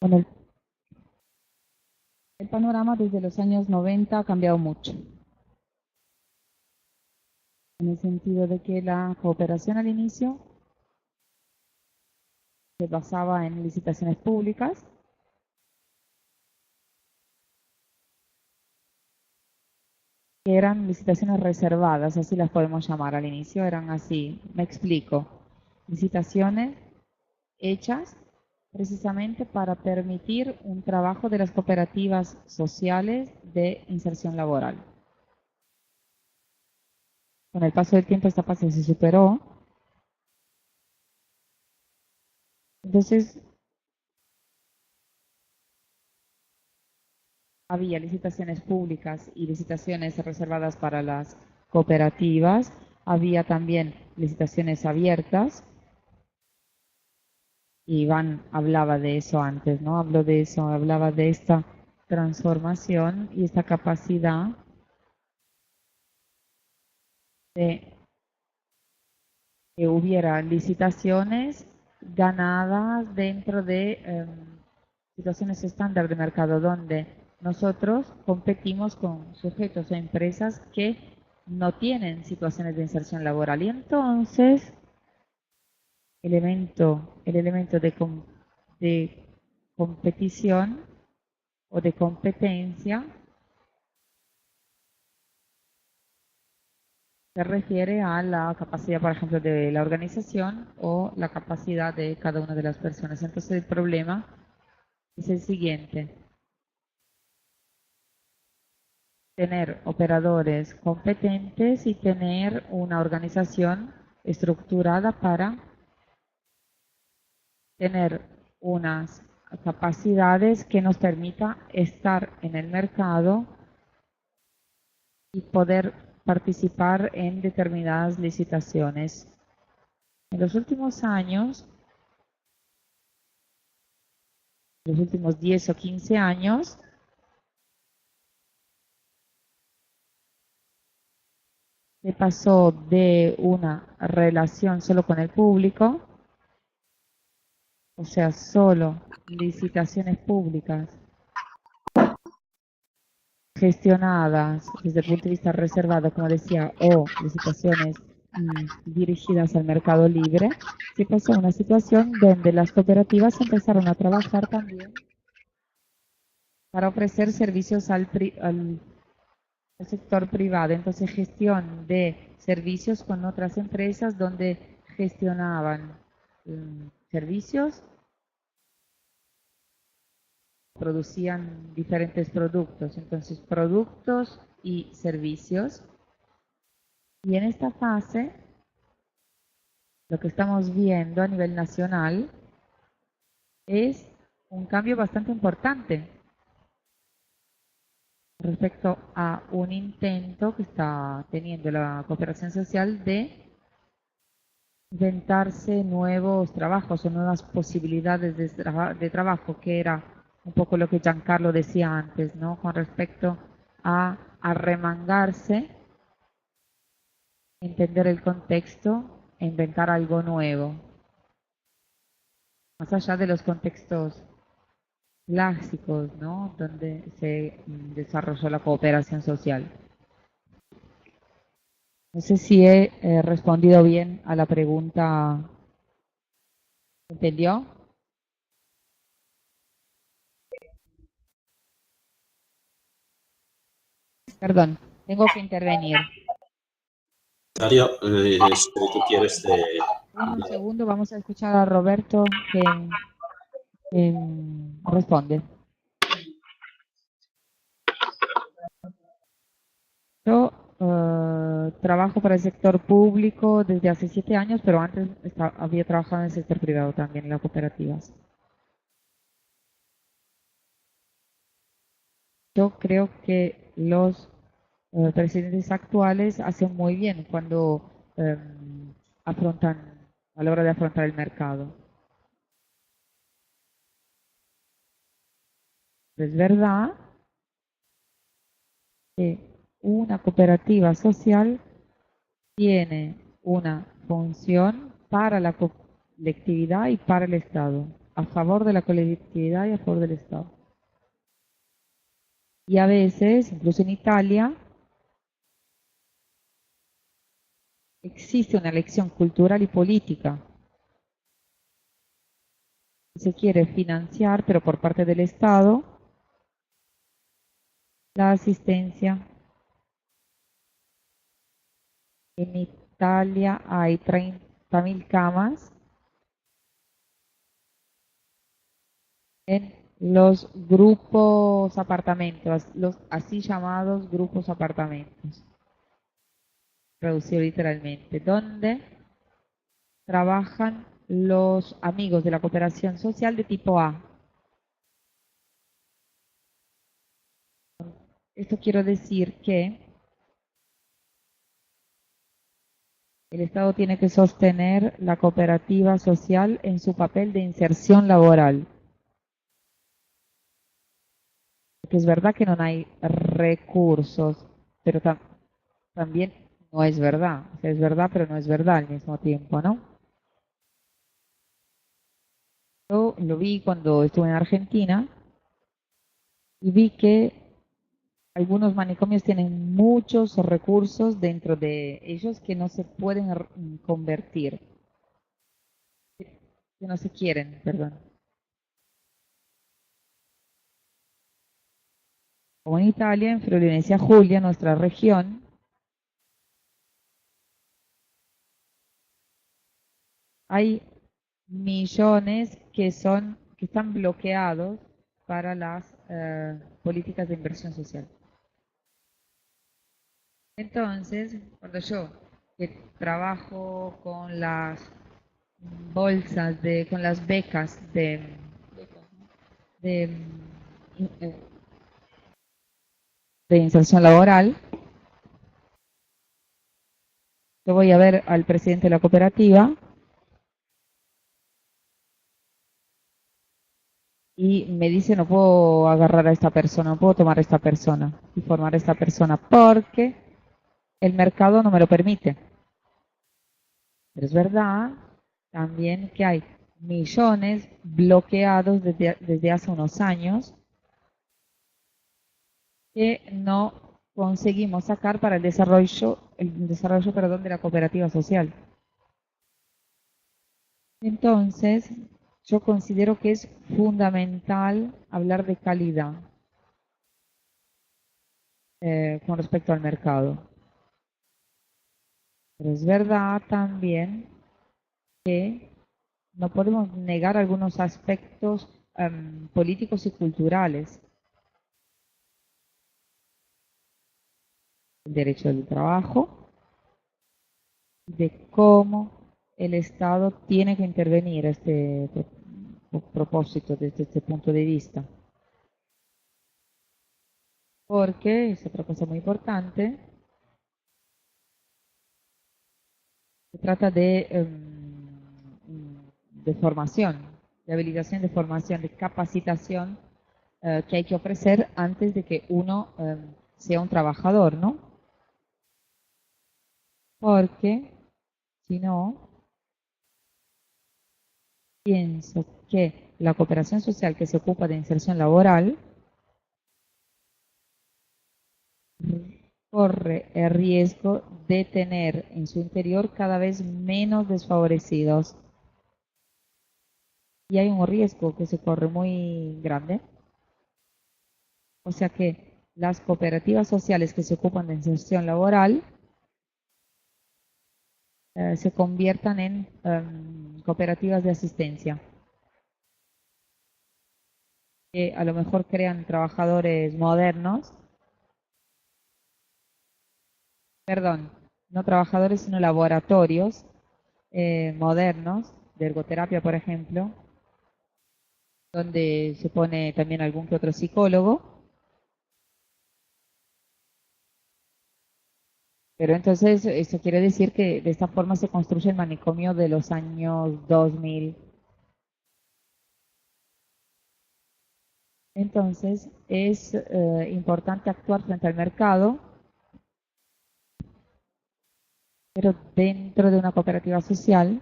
Bueno, el panorama desde los años 90 ha cambiado mucho, en el sentido de que la cooperación al inicio se basaba en licitaciones públicas, que eran licitaciones reservadas, así las podemos llamar al inicio, eran así, me explico, licitaciones hechas precisamente para permitir un trabajo de las cooperativas sociales de inserción laboral. Con el paso del tiempo esta fase se superó. Entonces, había licitaciones públicas y licitaciones reservadas para las cooperativas. Había también licitaciones abiertas. Iván hablaba de eso antes, ¿no? Habló de eso, hablaba de esta transformación y esta capacidad de que hubiera licitaciones ganadas dentro de situaciones estándar de mercado donde nosotros competimos con sujetos o empresas que no tienen situaciones de inserción laboral y entonces el elemento de competición o de competencia se refiere a la capacidad, por ejemplo, de la organización o la capacidad de cada una de las personas. Entonces el problema es el siguiente: tener operadores competentes y tener una organización estructurada para tener unas capacidades que nos permita estar en el mercado y poder participar en determinadas licitaciones. En los últimos años, los últimos 10 o 15 años, se pasó de una relación solo con el público, o sea, solo licitaciones públicas gestionadas desde el punto de vista reservado, como decía, o licitaciones dirigidas al mercado libre, se pasó a una situación donde las cooperativas empezaron a trabajar también para ofrecer servicios al sector privado. Entonces, gestión de servicios con otras empresas donde gestionaban servicios, producían diferentes productos. Entonces, productos y servicios. Y en esta fase, lo que estamos viendo a nivel nacional es un cambio bastante importante respecto a un intento que está teniendo la cooperación social de inventarse nuevos trabajos o nuevas posibilidades de trabajo, que era un poco lo que Giancarlo decía antes, ¿no? Con respecto a arremangarse, entender el contexto e inventar algo nuevo, más allá de los contextos clásicos, ¿no? Donde se desarrolló la cooperación social. No sé si he respondido bien a la pregunta. ¿Entendió? Perdón, tengo que intervenir. Dario, si tú quieres Un segundo, vamos a escuchar a Roberto que responde. Yo trabajo para el sector público desde hace 7 años, pero antes había trabajado en el sector privado también, en las cooperativas. Yo creo que los presidentes actuales hacen muy bien cuando afrontan, a la hora de afrontar el mercado. Es verdad que una cooperativa social tiene una función para la colectividad y para el Estado, a favor de la colectividad y a favor del Estado. Y a veces, incluso en Italia, existe una lección cultural y política. Se quiere financiar, pero por parte del Estado, la asistencia. En Italia hay 30.000 camas en los grupos apartamentos, los así llamados grupos apartamentos, traducido literalmente, donde trabajan los amigos de la cooperación social de tipo A. Esto quiero decir que el Estado tiene que sostener la cooperativa social en su papel de inserción laboral. Porque es verdad que no hay recursos, pero también no es verdad. O sea, es verdad, pero no es verdad al mismo tiempo, ¿no? Yo lo vi cuando estuve en Argentina y vi que algunos manicomios tienen muchos recursos dentro de ellos que no se pueden convertir, que no se quieren, perdón. Como en Italia, en Friuli Venezia Giulia, nuestra región, hay millones que están bloqueados para las políticas de inversión social. Entonces, cuando yo que trabajo con las bolsas con las becas de, de inserción laboral, yo voy a ver al presidente de la cooperativa y me dice no puedo agarrar a esta persona, no puedo tomar a esta persona y formar a esta persona porque el mercado no me lo permite. Pero es verdad también que hay millones bloqueados desde hace unos años que no conseguimos sacar para el desarrollo de la cooperativa social. Entonces, yo considero que es fundamental hablar de calidad con respecto al mercado. Pero es verdad también que no podemos negar algunos aspectos políticos y culturales. El derecho del trabajo, de cómo el Estado tiene que intervenir a este propósito desde este punto de vista. Porque, es otra cosa muy importante, se trata de formación, de habilitación, de formación, de capacitación que hay que ofrecer antes de que uno sea un trabajador, ¿no? Porque, si no, pienso que la cooperación social que se ocupa de inserción laboral corre el riesgo de tener en su interior cada vez menos desfavorecidos. Y hay un riesgo que se corre muy grande. O sea que las cooperativas sociales que se ocupan de inserción laboral se conviertan en cooperativas de asistencia, que a lo mejor crean trabajadores modernos, perdón, no trabajadores, sino laboratorios modernos, de ergoterapia, por ejemplo, donde se pone también algún que otro psicólogo. Pero entonces eso quiere decir que de esta forma se construye el manicomio de los años 2000. Entonces es importante actuar frente al mercado, pero dentro de una cooperativa social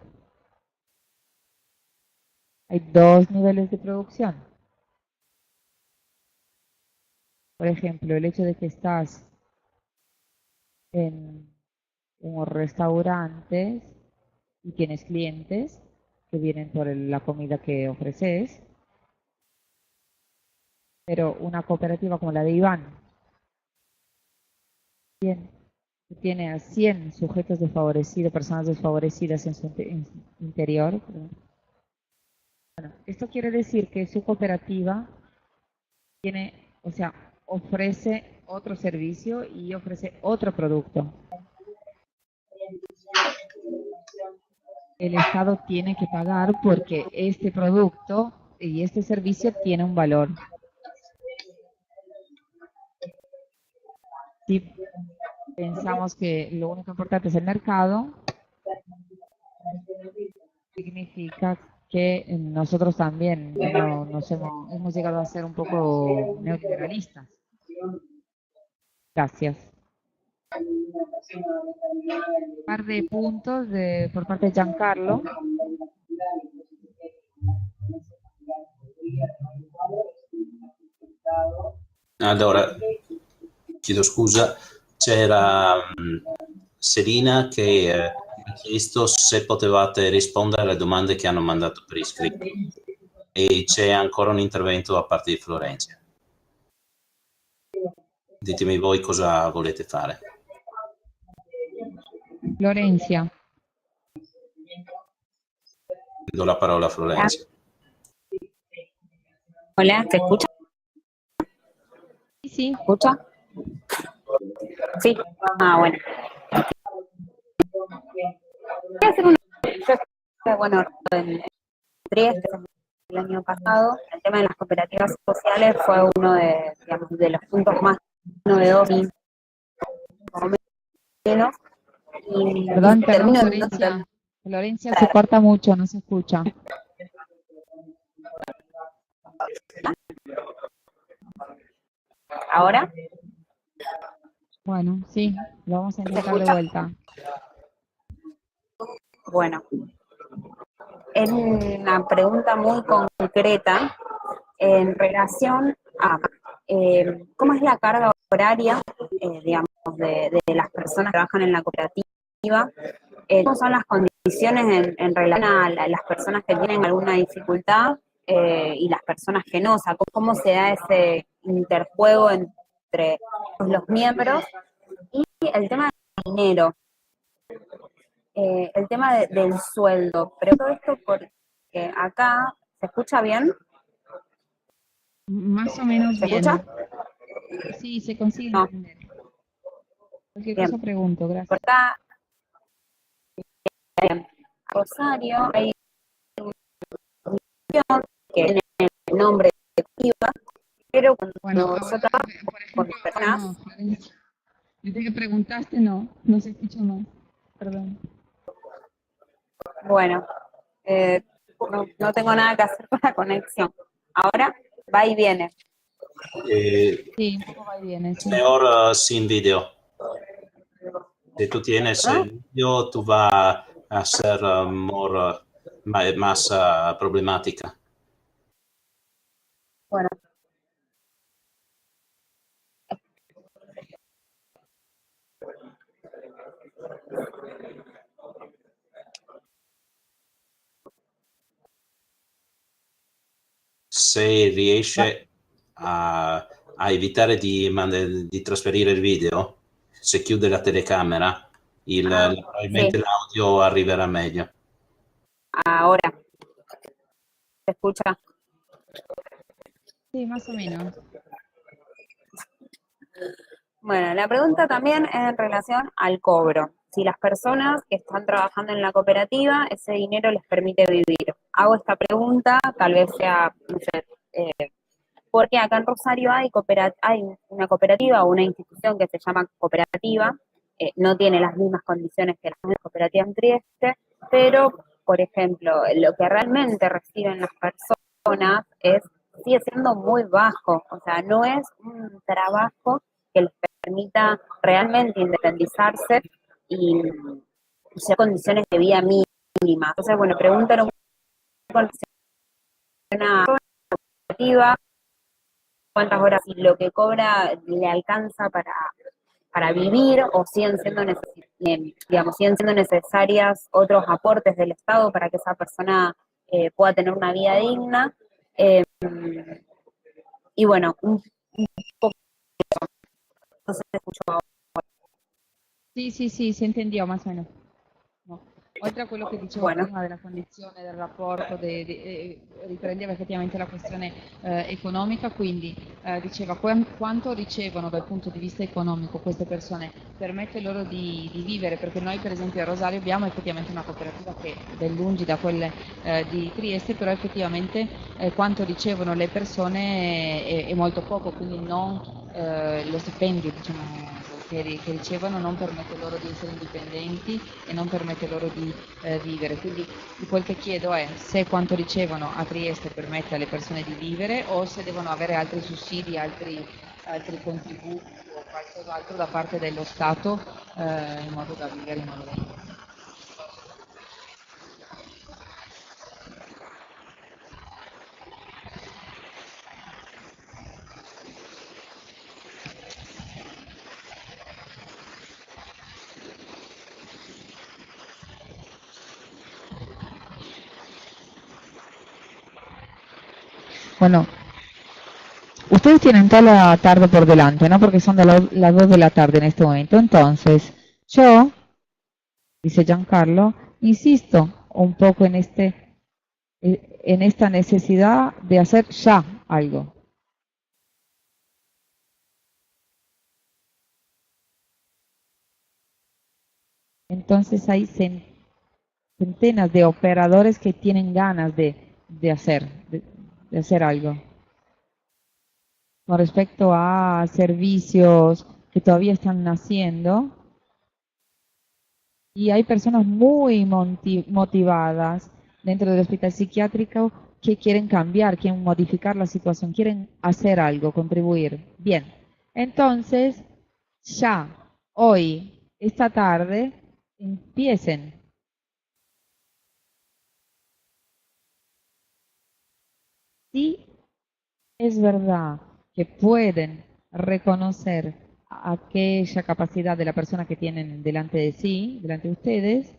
hay dos niveles de producción. Por ejemplo, el hecho de que estás en unos restaurantes y tienes clientes que vienen por la comida que ofreces, pero una cooperativa como la de Iván, que tiene a 100 sujetos desfavorecidos, personas desfavorecidas en su interior. Bueno, esto quiere decir que su cooperativa tiene, o sea, ofrece otro servicio y ofrece otro producto. El Estado tiene que pagar porque este producto y este servicio tiene un valor. Si pensamos que lo único importante es el mercado, significa que nosotros también hemos llegado a ser un poco neoliberalistas. Gracias. Un par de puntos por parte de Giancarlo. Allora, chiedo scusa, c'era Selina che ha chiesto se potevate rispondere alle domande che hanno mandato per iscritto, e c'è ancora un intervento da parte di Florencia. Ditemi voi cosa volete fare. Florencia. Do la parola a Florencia. Hola, ¿se escucha? Sí. ¿Escucha? Sí. Ah, bueno. Voy a hacer bueno, en Trieste, el año pasado, el tema de las cooperativas sociales fue uno de, digamos, de los puntos más novedosos, más o menos. Perdón, Florencia. Florencia, se corta mucho, no se escucha. ¿Ahora? Bueno, sí, lo vamos a intentar de vuelta. Bueno, es una pregunta muy concreta en relación a cómo es la carga horaria, digamos, de las personas que trabajan en la cooperativa, cómo son las condiciones en relación a las personas que tienen alguna dificultad y las personas que no, o sea, cómo se da ese interjuego entre los miembros, y el tema del dinero. El tema del sueldo, pero todo esto porque acá, ¿se escucha bien? Más o menos ¿Se bien. escucha? Sí, se consigue No. entender. Cualquier cosa pregunto, gracias. Por acá, bien. Rosario, hay una institución que tiene el nombre de cooperativa, pero cuando nosotros trabajamos con personas... Desde que preguntaste, no se escucha más. Perdón. Bueno, no tengo nada que hacer con la conexión. Ahora va y viene. Sí, un poco va y viene. Sí. Mejor sin video. Si tú tienes el video, tú vas a ser más problemática. Bueno. Se riesce a evitare di trasferire il video, se chiude la telecamera, probabilmente sì, l'audio arriverà meglio. ahora, ¿se escucha? Sí, más o menos. Bueno, la pregunta también es en relación al cobro. Si las personas que están trabajando en la cooperativa, ese dinero les permite vivir. Hago esta pregunta, tal vez sea, no sé, porque acá en Rosario hay una cooperativa o una institución que se llama cooperativa, no tiene las mismas condiciones que la cooperativa en Trieste, pero, por ejemplo, lo que realmente reciben las personas sigue siendo muy bajo, o sea, no es un trabajo que les permita realmente independizarse y ser condiciones de vida mínimas. Entonces, bueno, pregúntale un poco en relación a la cooperativa, cuántas horas y lo que cobra le alcanza para vivir o siguen siendo necesarias otros aportes del Estado para que esa persona pueda tener una vida digna. Eh, y bueno, un poco no se escuchó. Sì, sì, sì, si entendió más o menos. No. Oltre a quello che dicevo Bueno, prima della condizione, del rapporto, riprendeva effettivamente la questione economica, quindi diceva quanto ricevono dal punto di vista economico queste persone, permette loro di vivere, perché noi per esempio a Rosario abbiamo effettivamente una cooperativa che è ben lungi da quelle di Trieste, però effettivamente quanto ricevono le persone è molto poco, quindi non lo stipendio diciamo, che ricevono non permette loro di essere indipendenti e non permette loro di vivere. Quindi quel che chiedo è se quanto ricevono a Trieste permette alle persone di vivere o se devono avere altri sussidi, altri contributi o qualcos'altro da parte dello Stato in modo da vivere in modo degno. Bueno, ustedes tienen toda la tarde por delante, ¿no? Porque son de las 2 de la tarde en este momento. Entonces, yo, dice Giancarlo, insisto un poco en esta necesidad de hacer ya algo. Entonces hay centenas de operadores que tienen ganas de hacer algo. Con respecto a servicios que todavía están naciendo, y hay personas muy motivadas dentro del hospital psiquiátrico que quieren cambiar, quieren modificar la situación, quieren hacer algo, contribuir. Bien, entonces ya, hoy, esta tarde, empiecen. Sí, es verdad que pueden reconocer aquella capacidad de la persona que tienen delante de sí, delante de ustedes.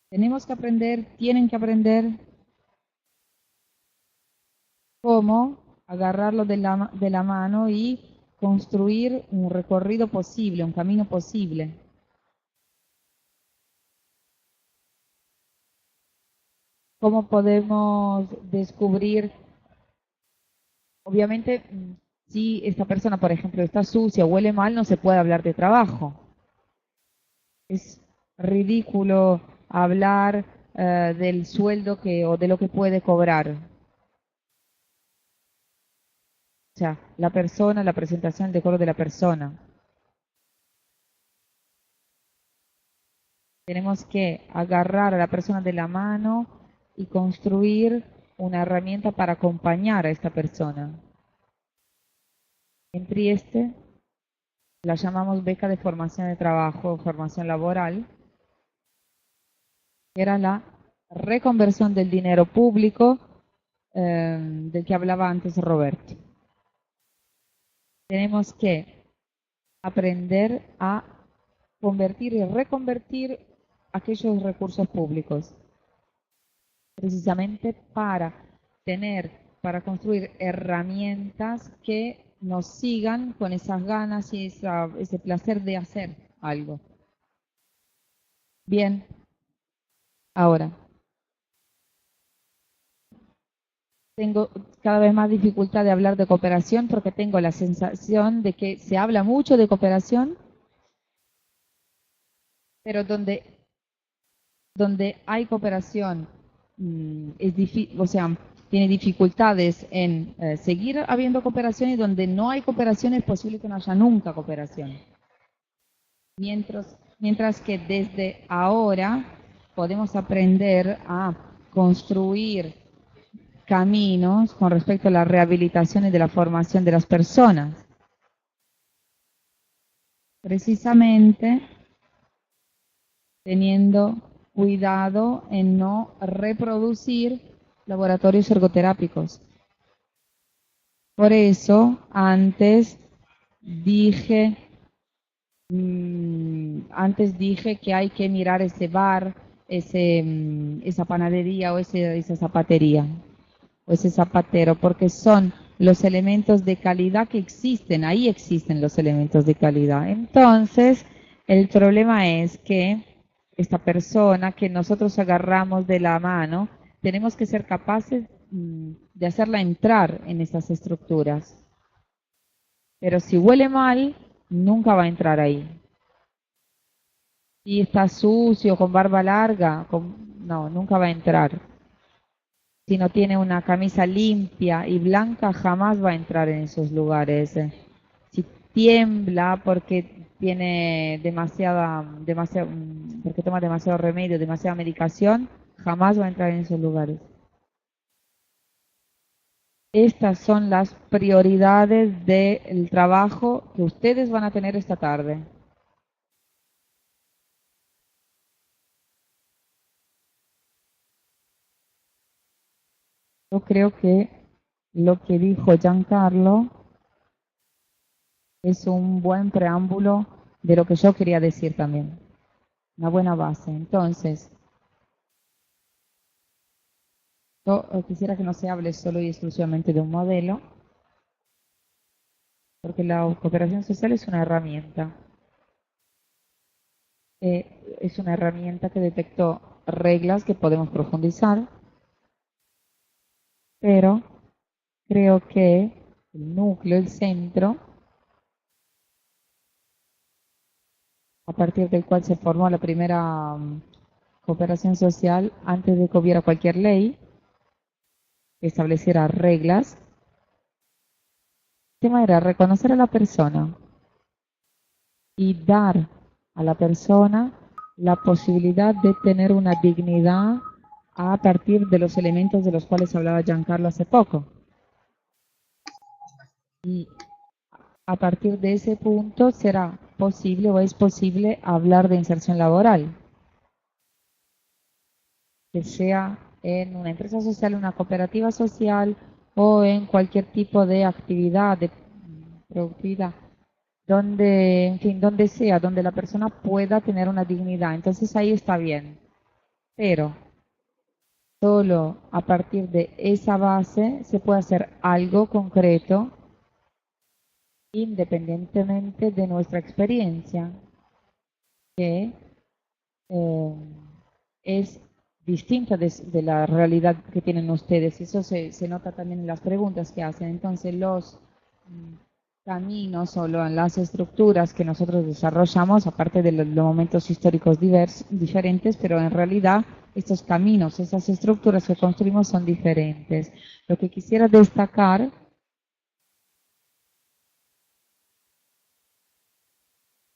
Tenemos que aprender, tienen que aprender cómo agarrarlo de la mano y construir un recorrido posible, un camino posible. ¿Cómo podemos descubrir? Obviamente, si esta persona, por ejemplo, está sucia o huele mal, no se puede hablar de trabajo. Es ridículo hablar del sueldo o de lo que puede cobrar. O sea, la persona, la presentación, el decoro de la persona. Tenemos que agarrar a la persona de la mano y construir una herramienta para acompañar a esta persona. En Trieste la llamamos beca de formación de trabajo, formación laboral, que era la reconversión del dinero público del que hablaba antes Roberto. Tenemos que aprender a convertir y reconvertir aquellos recursos públicos, precisamente para construir herramientas que nos sigan con esas ganas y ese placer de hacer algo. Bien, ahora, tengo cada vez más dificultad de hablar de cooperación porque tengo la sensación de que se habla mucho de cooperación, pero donde hay cooperación, o sea, tiene dificultades en seguir habiendo cooperación, y donde no hay cooperación es posible que no haya nunca cooperación. Mientras que desde ahora podemos aprender a construir caminos con respecto a la rehabilitación y de la formación de las personas. Precisamente teniendo cuidado en no reproducir laboratorios ergoterápicos. Por eso antes dije que hay que mirar ese bar, esa panadería o esa zapatería o ese zapatero, porque son los elementos de calidad que existen, ahí existen los elementos de calidad. Entonces, el problema es que esta persona que nosotros agarramos de la mano, tenemos que ser capaces de hacerla entrar en esas estructuras. Pero si huele mal, nunca va a entrar ahí. Si está sucio, con barba larga, no, nunca va a entrar. Si no tiene una camisa limpia y blanca, jamás va a entrar en esos lugares. Si tiembla porque tiene porque toma demasiado remedio, demasiada medicación, jamás va a entrar en esos lugares. Estas son las prioridades del trabajo que ustedes van a tener esta tarde. Yo creo que lo que dijo Giancarlo es un buen preámbulo de lo que yo quería decir también. Una buena base. Entonces, yo quisiera que no se hable solo y exclusivamente de un modelo, porque la cooperación social es una herramienta. Es una herramienta que detectó reglas que podemos profundizar, pero creo que el núcleo, el centro, a partir del cual se formó la primera cooperación social antes de que hubiera cualquier ley que estableciera reglas, el tema era reconocer a la persona y dar a la persona la posibilidad de tener una dignidad a partir de los elementos de los cuales hablaba Giancarlo hace poco. Y a partir de ese punto será posible o es posible hablar de inserción laboral, que sea en una empresa social, una cooperativa social o en cualquier tipo de actividad de productividad, donde, en fin, donde sea, donde la persona pueda tener una dignidad. Entonces ahí está bien, pero solo a partir de esa base se puede hacer algo concreto independientemente de nuestra experiencia, que es distinta de la realidad que tienen ustedes. Eso se nota también en las preguntas que hacen. Entonces, los caminos o las estructuras que nosotros desarrollamos, aparte de los momentos históricos diferentes, pero en realidad estos caminos, esas estructuras que construimos son diferentes. Lo que quisiera destacar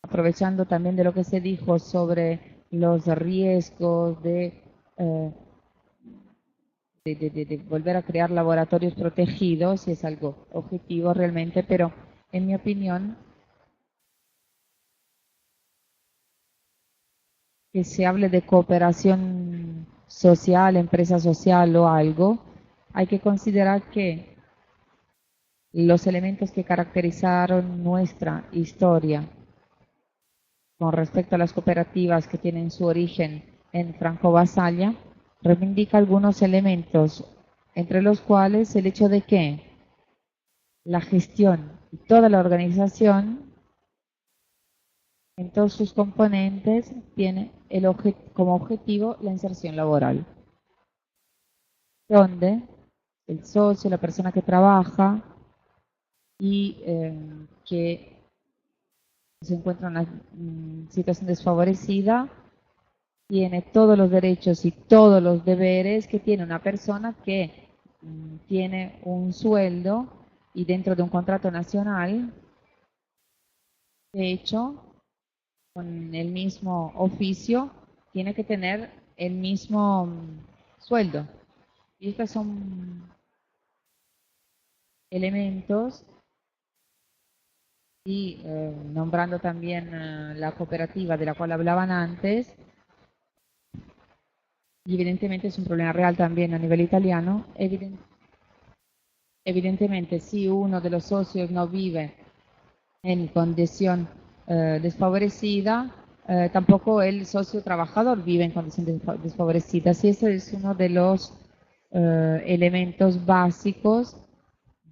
aprovechando también de lo que se dijo sobre los riesgos de volver a crear laboratorios protegidos, y es algo objetivo realmente, pero en mi opinión, que se hable de cooperación social, empresa social o algo, hay que considerar que los elementos que caracterizaron nuestra historia con respecto a las cooperativas que tienen su origen en Franco-Basaglia, reivindica algunos elementos, entre los cuales el hecho de que la gestión Toda la organización, en todos sus componentes, tiene como objetivo la inserción laboral, donde el socio, la persona que trabaja y que se encuentra en una situación desfavorecida, tiene todos los derechos y todos los deberes que tiene una persona que tiene un sueldo y dentro de un contrato nacional, de hecho, con el mismo oficio, tiene que tener el mismo sueldo. Y estos son elementos, y nombrando también la cooperativa de la cual hablaban antes, y evidentemente es un problema real también a nivel italiano. Evidentemente, si uno de los socios no vive en condición desfavorecida, tampoco el socio trabajador vive en condición desfavorecida. Y ese es uno de los elementos básicos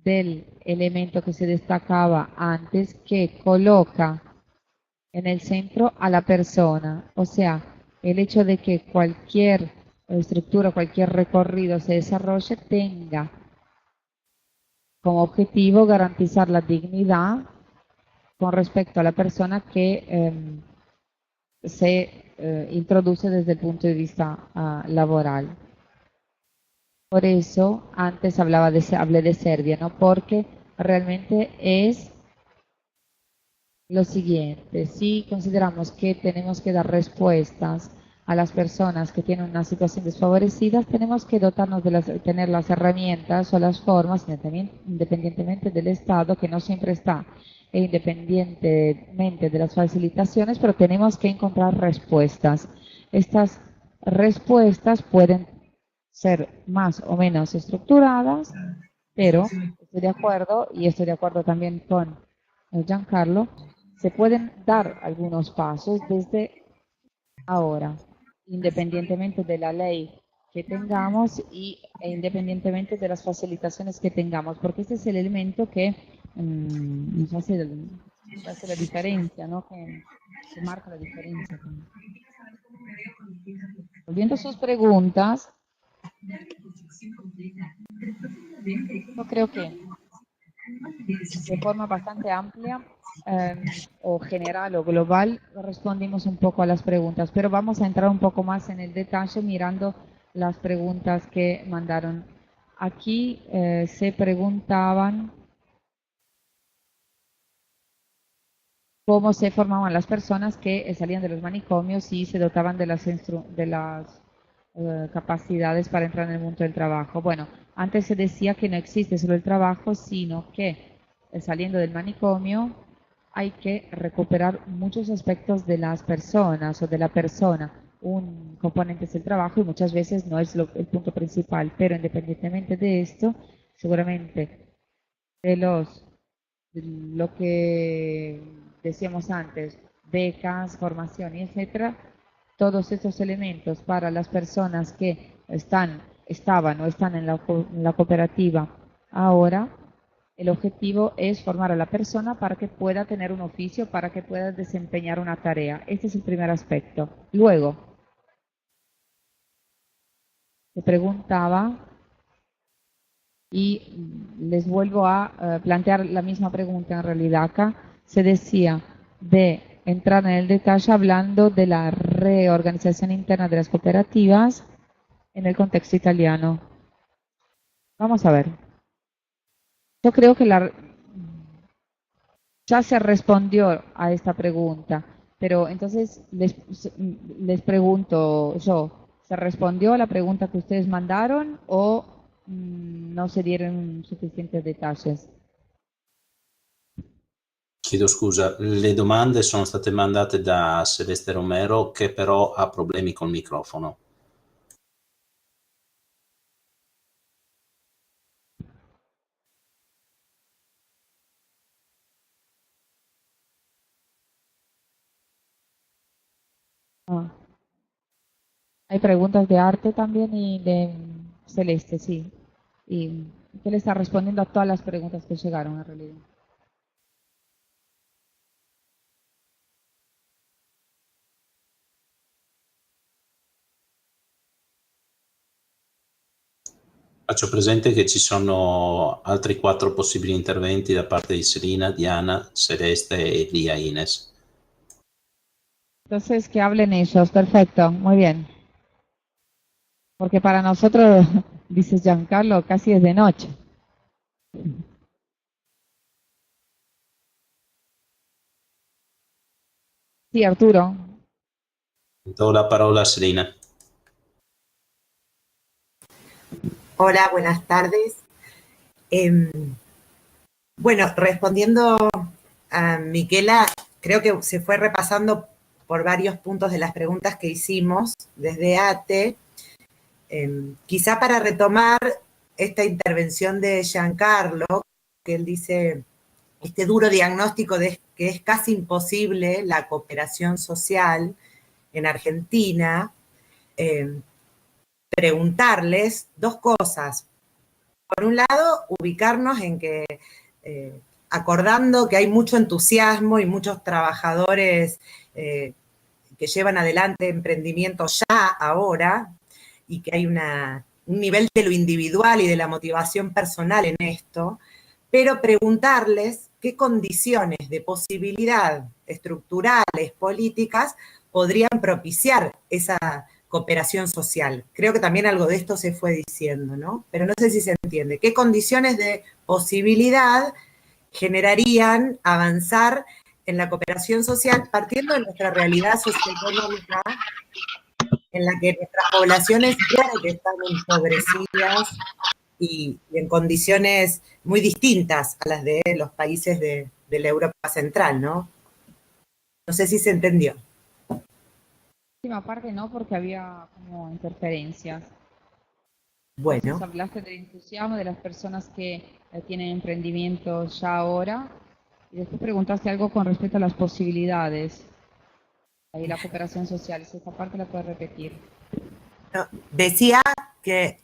del elemento que se destacaba antes, que coloca en el centro a la persona. O sea, el hecho de que cualquier estructura, cualquier recorrido se desarrolle, tenga como objetivo garantizar la dignidad con respecto a la persona que se introduce desde el punto de vista laboral. Por eso antes hablé de Serbia, ¿no? Porque realmente es lo siguiente: si consideramos que tenemos que dar respuestas a las personas que tienen una situación desfavorecida, tenemos que dotarnos de tener las herramientas o las formas, independientemente del Estado, que no siempre está, e independientemente de las facilitaciones, pero tenemos que encontrar respuestas. Estas respuestas pueden ser más o menos estructuradas, pero estoy de acuerdo, y estoy de acuerdo también con Giancarlo, se pueden dar algunos pasos desde ahora, independientemente de la ley que tengamos e independientemente de las facilitaciones que tengamos, porque este es el elemento que nos hace la diferencia, ¿no? Que marca la diferencia. Volviendo a sus preguntas, yo creo que de forma bastante amplia o general o global respondimos un poco a las preguntas, pero vamos a entrar un poco más en el detalle mirando las preguntas que mandaron. Aquí se preguntaban cómo se formaban las personas que salían de los manicomios y se dotaban de las capacidades para entrar en el mundo del trabajo. Bueno, antes se decía que no existe solo el trabajo, sino que saliendo del manicomio hay que recuperar muchos aspectos de las personas o de la persona. Un componente es el trabajo y muchas veces no es el punto principal, pero independientemente de esto, seguramente de lo que decíamos antes, becas, formación y etcétera, todos estos elementos para las personas que estaban o están en la cooperativa ahora, el objetivo es formar a la persona para que pueda tener un oficio, para que pueda desempeñar una tarea. Este es el primer aspecto. Luego, se preguntaba, y les vuelvo a plantear la misma pregunta en realidad. Acá se decía de entrar en el detalle hablando de la reorganización interna de las cooperativas en el contexto italiano. Vamos a ver. Yo creo que ya se respondió a esta pregunta, pero entonces les pregunto yo, ¿se respondió a la pregunta que ustedes mandaron o no se dieron suficientes detalles? Chiedo scusa, le domande sono state mandate da Celeste Romero, che però ha problemi col microfono. Hay preguntas de Arte también y de Celeste, sí. Y que le está respondiendo a todas las preguntas que llegaron en realidad. Faccio presente che ci sono altri 4 possibili interventi da parte di Selina, Diana, Celeste e Lia Ines. Entonces, que hablen ellos. Perfecto, muy bien. Porque para nosotros, dice Giancarlo, casi es de noche. Sí, Arturo. Do la parola a Selina. Hola, buenas tardes. Bueno, respondiendo a Miquela, creo que se fue repasando por varios puntos de las preguntas que hicimos desde ATE. Quizá para retomar esta intervención de Giancarlo, que él dice este duro diagnóstico de que es casi imposible la cooperación social en Argentina, preguntarles dos cosas. Por un lado, ubicarnos en que, acordando que hay mucho entusiasmo y muchos trabajadores que llevan adelante emprendimientos ya ahora, y que hay un nivel de lo individual y de la motivación personal en esto, pero preguntarles qué condiciones de posibilidad estructurales, políticas, podrían propiciar esa cooperación social. Creo que también algo de esto se fue diciendo, ¿no? Pero no sé si se entiende. ¿Qué condiciones de posibilidad generarían avanzar en la cooperación social partiendo de nuestra realidad socioeconómica en la que nuestras poblaciones, claro que están empobrecidas y en condiciones muy distintas a las de los países de la Europa Central, ¿no? No sé si se entendió. La última parte no, porque había como interferencias. Bueno. Entonces hablaste del entusiasmo de las personas que tienen emprendimientos ya ahora, y después preguntaste algo con respecto a las posibilidades y la cooperación social. Si esta parte la puedes repetir. No, decía que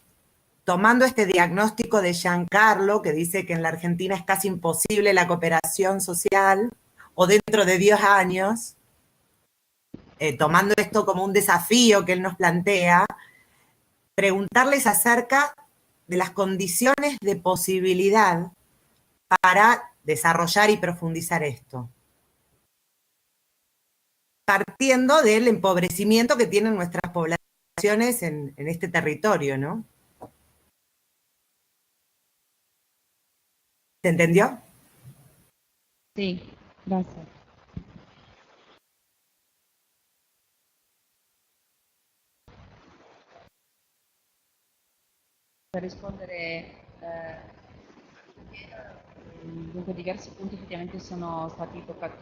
tomando este diagnóstico de Giancarlo, que dice que en la Argentina es casi imposible la cooperación social, o dentro de 10 años, tomando esto como un desafío que él nos plantea, preguntarles acerca de las condiciones de posibilidad para desarrollar y profundizar esto. Partiendo del empobrecimiento que tienen nuestras poblaciones en este territorio, ¿no? ¿Se entendió? Sí, gracias. Per rispondere, dunque diversi punti effettivamente sono stati toccati,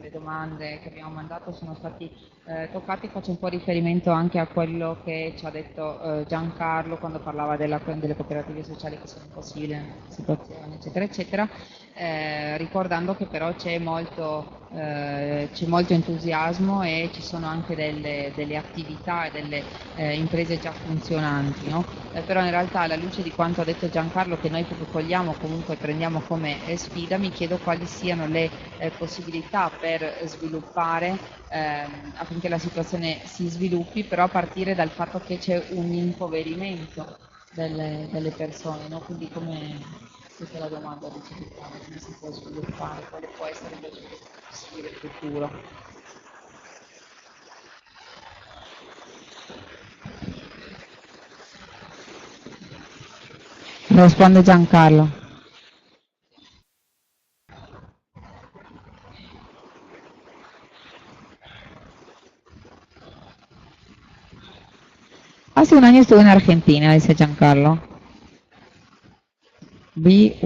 le domande che abbiamo mandato sono stati toccati. Faccio un po' riferimento anche a quello che ci ha detto Giancarlo quando parlava delle cooperative sociali che sono impossibili in situazioni, eccetera, eccetera, ricordando che però c'è molto entusiasmo e ci sono anche delle attività e delle imprese già funzionanti, no? Però in realtà alla luce di quanto ha detto Giancarlo, che noi cogliamo comunque prendiamo come sfida, mi chiedo quali siano le possibilità per sviluppare affinché la situazione si sviluppi, però a partire dal fatto che c'è un impoverimento delle persone, no? Quindi questa è la domanda che ci facciamo, come si può sviluppare, quale può essere invece il possibile futuro. Risponde Giancarlo. Hace un año estuve en Argentina, dice Giancarlo. Vi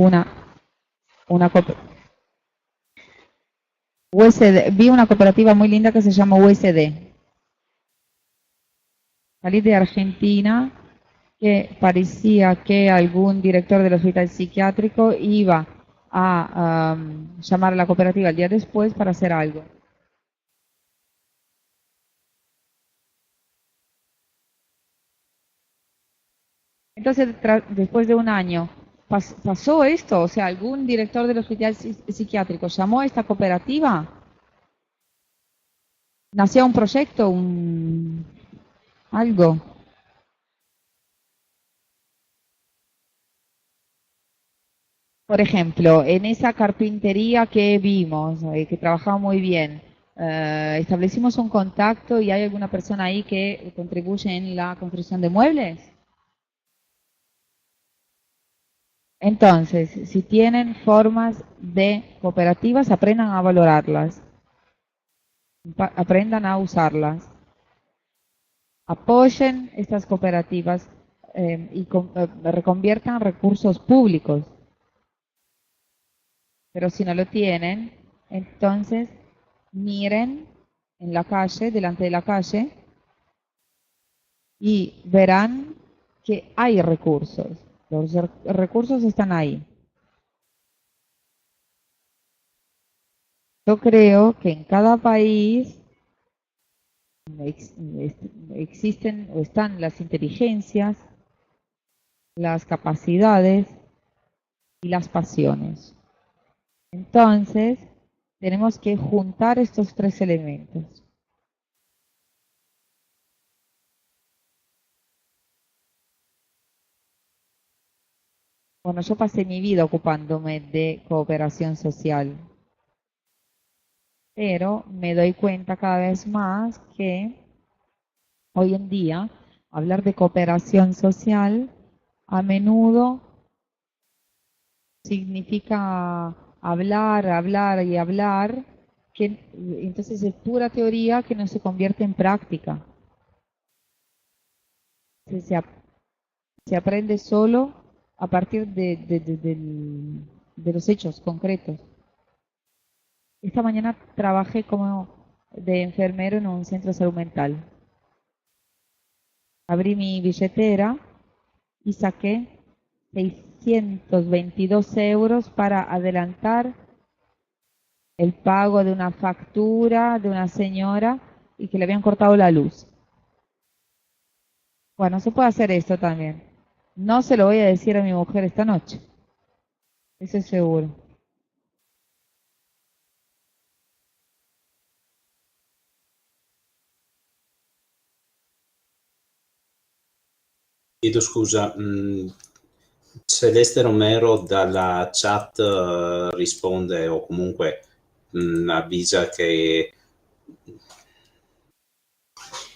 vi una cooperativa muy linda que se llama USD. Salí de Argentina, que parecía que algún director del hospital psiquiátrico iba a llamar a la cooperativa el día después para hacer algo. Entonces, después de un año, ¿pasó esto? O sea, ¿algún director del hospital psiquiátrico llamó a esta cooperativa? ¿Nació un proyecto, algo? Por ejemplo, en esa carpintería que vimos, que trabajaba muy bien, establecimos un contacto y hay alguna persona ahí que contribuye en la construcción de muebles. Entonces, si tienen formas de cooperativas, aprendan a valorarlas, aprendan a usarlas, apoyen estas cooperativas y reconviertan recursos públicos. Pero si no lo tienen, entonces miren en la calle, delante de la calle, y verán que hay recursos. Los recursos están ahí. Yo creo que en cada país existen o están las inteligencias, las capacidades y las pasiones. Entonces, tenemos que juntar estos tres elementos. Bueno, yo pasé mi vida ocupándome de cooperación social, pero me doy cuenta cada vez más que hoy en día hablar de cooperación social a menudo significa hablar y hablar, que entonces es pura teoría que no se convierte en práctica. Se aprende solo a partir de los hechos concretos. Esta mañana trabajé como de enfermero en un centro de salud mental. Abrí mi billetera y saqué 622 euros para adelantar el pago de una factura de una señora y que le habían cortado la luz. Bueno, se puede hacer esto también. No se lo voy a decir a mi mujer esta noche. Eso es seguro. Chiedo scusa, Celeste Romero dalla chat risponde o comunque avvisa che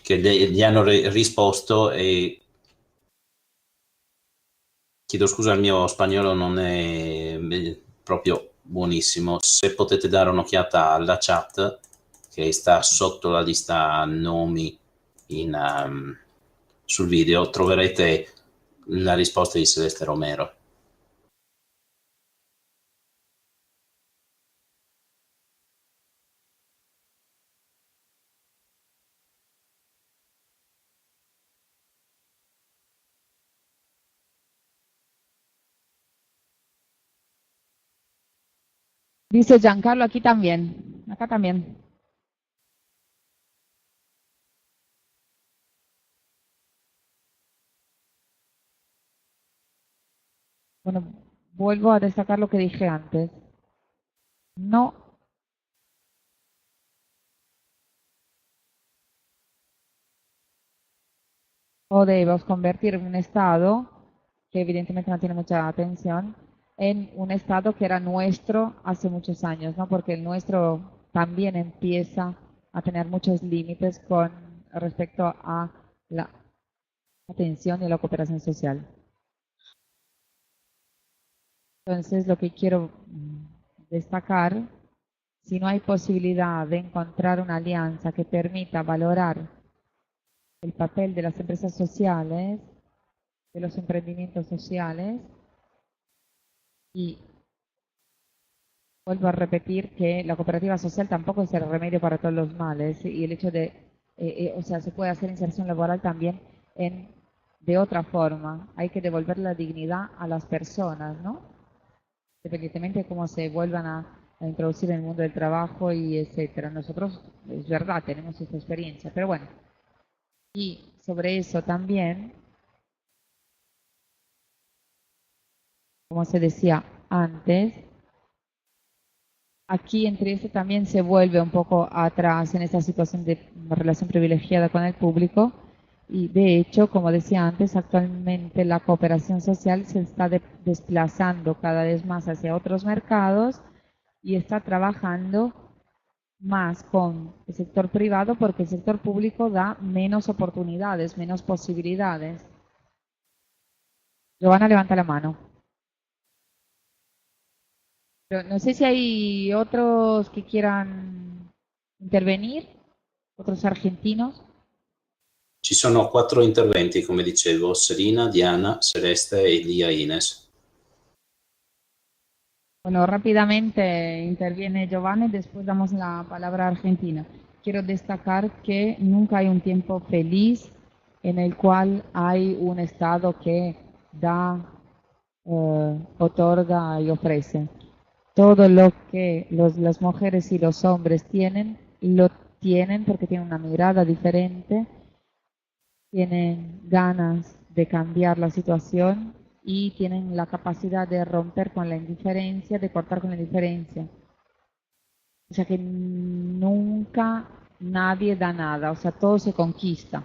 gli hanno risposto e chiedo scusa, il mio spagnolo non è proprio buonissimo. Se potete dare un'occhiata alla chat che sta sotto la lista nomi sul video, troverete la risposta di Celeste Romero. Dice Giancarlo aquí también, acá también. Bueno, vuelvo a destacar lo que dije antes. No podemos convertir un Estado, que evidentemente no tiene mucha atención, en un Estado que era nuestro hace muchos años, ¿no? Porque el nuestro también empieza a tener muchos límites con respecto a la atención y la cooperación social. Entonces, lo que quiero destacar, si no hay posibilidad de encontrar una alianza que permita valorar el papel de las empresas sociales, de los emprendimientos sociales, y vuelvo a repetir que la cooperativa social tampoco es el remedio para todos los males, y el hecho de, o sea, se puede hacer inserción laboral también de otra forma. Hay que devolver la dignidad a las personas, ¿no? Independientemente de cómo se vuelvan a introducir en el mundo del trabajo y etcétera. Nosotros, es verdad, tenemos esta experiencia, pero bueno. Y sobre eso también, como se decía antes, aquí entre esto también se vuelve un poco atrás en esta situación de relación privilegiada con el público Y de hecho, como decía antes, actualmente la cooperación social se está desplazando cada vez más hacia otros mercados y está trabajando más con el sector privado porque el sector público da menos oportunidades, menos posibilidades. Giovanna levanta la mano. Pero no sé si hay otros que quieran intervenir, otros argentinos. Ci sono 4 interventi, come dicevo, Serena, Diana, Celeste e Lia Ines. Bueno, rápidamente interviene Giovanni y después damos la palabra a Argentina. Quiero destacar que nunca hay un tiempo feliz en el cual hay un Estado que da, otorga y ofrece. Todo lo que las mujeres y los hombres tienen, lo tienen porque tienen una mirada diferente, tienen ganas de cambiar la situación y tienen la capacidad de romper con la indiferencia, de cortar con la indiferencia. O sea que nunca nadie da nada, o sea, todo se conquista.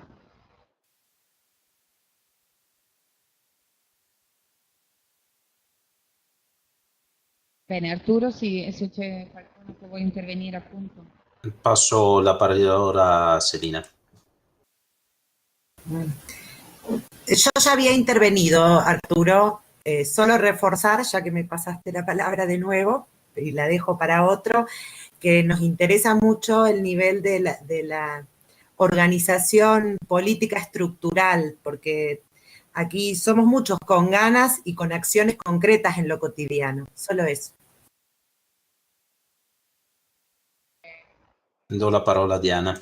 Bene, Arturo, sì, se c'è qualcuno che vuole intervenire appunto. Passo la parola a Serena. Yo ya había intervenido, Arturo, solo reforzar, ya que me pasaste la palabra de nuevo, y la dejo para otro, que nos interesa mucho el nivel de la organización política estructural, porque aquí somos muchos con ganas y con acciones concretas en lo cotidiano, solo eso. Do la parola a Diana.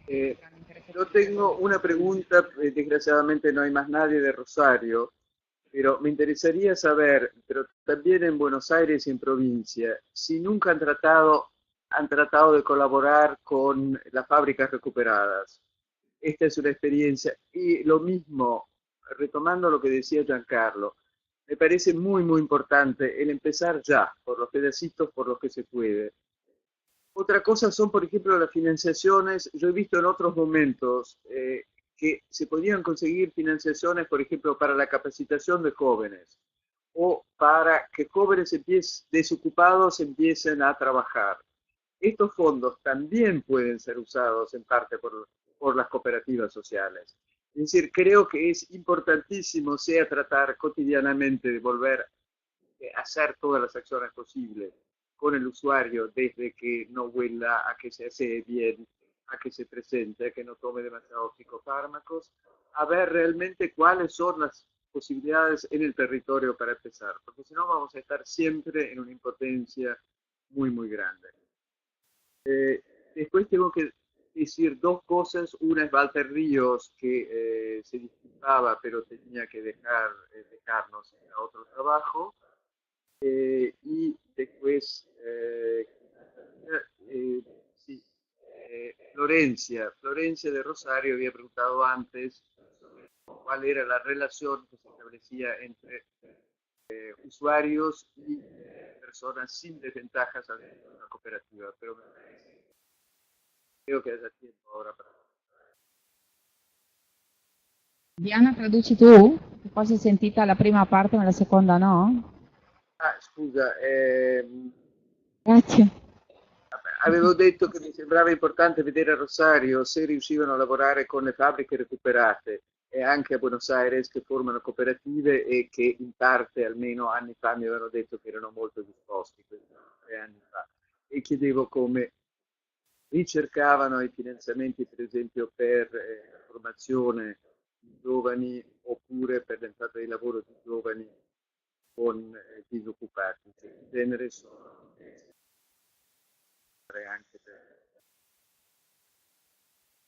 Yo tengo una pregunta, desgraciadamente no hay más nadie de Rosario, pero me interesaría saber, pero también en Buenos Aires y en provincia, si nunca han tratado de colaborar con las fábricas recuperadas. Esta es una experiencia. Y lo mismo, retomando lo que decía Giancarlo, me parece muy, muy importante el empezar ya, por los pedacitos, por los que se puede. Otra cosa son, por ejemplo, las financiaciones. Yo he visto en otros momentos que se podían conseguir financiaciones, por ejemplo, para la capacitación de jóvenes o para que jóvenes desocupados empiecen a trabajar. Estos fondos también pueden ser usados en parte por las cooperativas sociales. Es decir, creo que es importantísimo sea tratar cotidianamente de volver a hacer todas las acciones posibles con el usuario, desde que no huela a que se hace bien, a que se presente, a que no tome demasiados psicofármacos, a ver realmente cuáles son las posibilidades en el territorio para empezar, porque si no vamos a estar siempre en una impotencia muy, muy grande. Después tengo que decir dos cosas. Una es Walter Ríos, que se disculpaba, pero tenía que dejarnos a otro trabajo. Y después, sí, Florencia de Rosario había preguntado antes cuál era la relación que se establecía entre usuarios y personas sin desventajas al de una cooperativa, pero creo che haya tiempo ahora para... Diana, traduci tu? Poi si è sentita la prima parte ma la seconda no? Scusa, Grazie. avevo detto che mi sembrava importante vedere a Rosario se riuscivano a lavorare con le fabbriche recuperate e anche a Buenos Aires che formano cooperative e che in parte almeno anni fa mi avevano detto che erano molto disposti, 3 anni fa, e chiedevo come ricercavano i finanziamenti per esempio per la formazione di giovani oppure per l'entrata di lavoro di giovani con disoccupati, che in genere sono anche per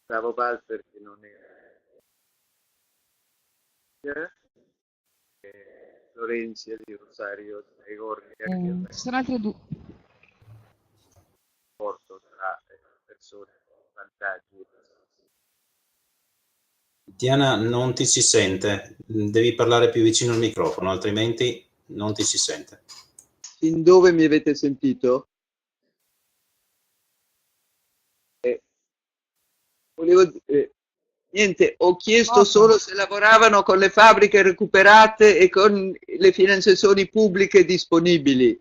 Bravo Walter che non era Florencia di Rosario di Gorgia Ci sono altri due. rapporto tra persone con vantaggi. Diana, non ti si sente, devi parlare più vicino al microfono, altrimenti non ti si sente. Fin dove mi avete sentito? niente, ho chiesto solo se lavoravano con le fabbriche recuperate e con le finanziazioni pubbliche disponibili.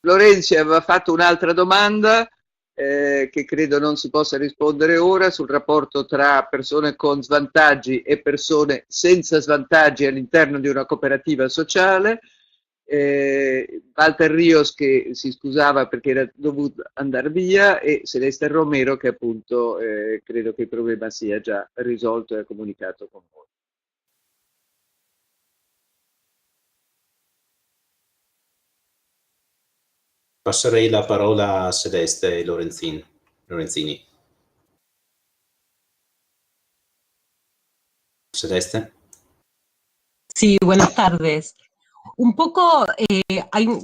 Lorenzi aveva fatto un'altra domanda che credo non si possa rispondere ora, sul rapporto tra persone con svantaggi e persone senza svantaggi all'interno di una cooperativa sociale. Walter Rios che si scusava perché era dovuto andare via, e Celeste Romero che appunto credo che il problema sia già risolto e ha comunicato con voi. Passerei la parola a Celeste Lorenzini. Celeste. Sí, buenas tardes. Un poco,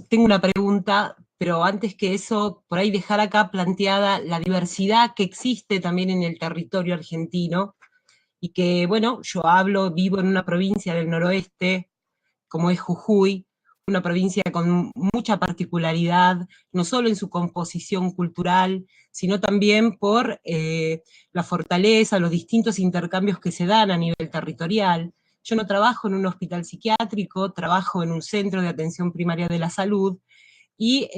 tengo una pregunta, pero antes que eso, por ahí dejar acá planteada la diversidad que existe también en el territorio argentino, y que, bueno, yo vivo en una provincia del noroeste, como es Jujuy, una provincia con mucha particularidad, no solo en su composición cultural, sino también por la fortaleza, los distintos intercambios que se dan a nivel territorial. Yo no trabajo en un hospital psiquiátrico, trabajo en un centro de atención primaria de la salud, y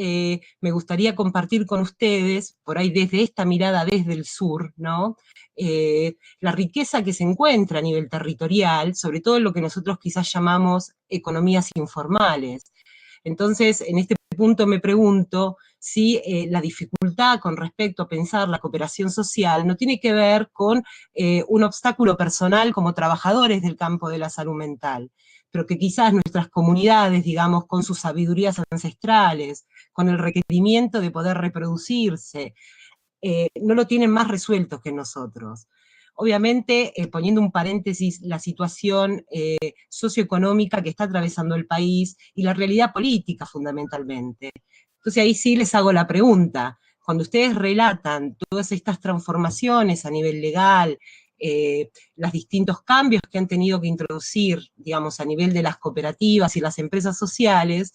me gustaría compartir con ustedes, por ahí desde esta mirada desde el sur, ¿no? La riqueza que se encuentra a nivel territorial, sobre todo en lo que nosotros quizás llamamos economías informales. Entonces, en este punto me pregunto si la dificultad con respecto a pensar la cooperación social no tiene que ver con un obstáculo personal como trabajadores del campo de la salud mental, pero que quizás nuestras comunidades, digamos, con sus sabidurías ancestrales, con el requerimiento de poder reproducirse, no lo tienen más resuelto que nosotros. Obviamente, poniendo un paréntesis, la situación socioeconómica que está atravesando el país y la realidad política fundamentalmente. Entonces ahí sí les hago la pregunta, cuando ustedes relatan todas estas transformaciones a nivel legal, los distintos cambios que han tenido que introducir, digamos, a nivel de las cooperativas y las empresas sociales,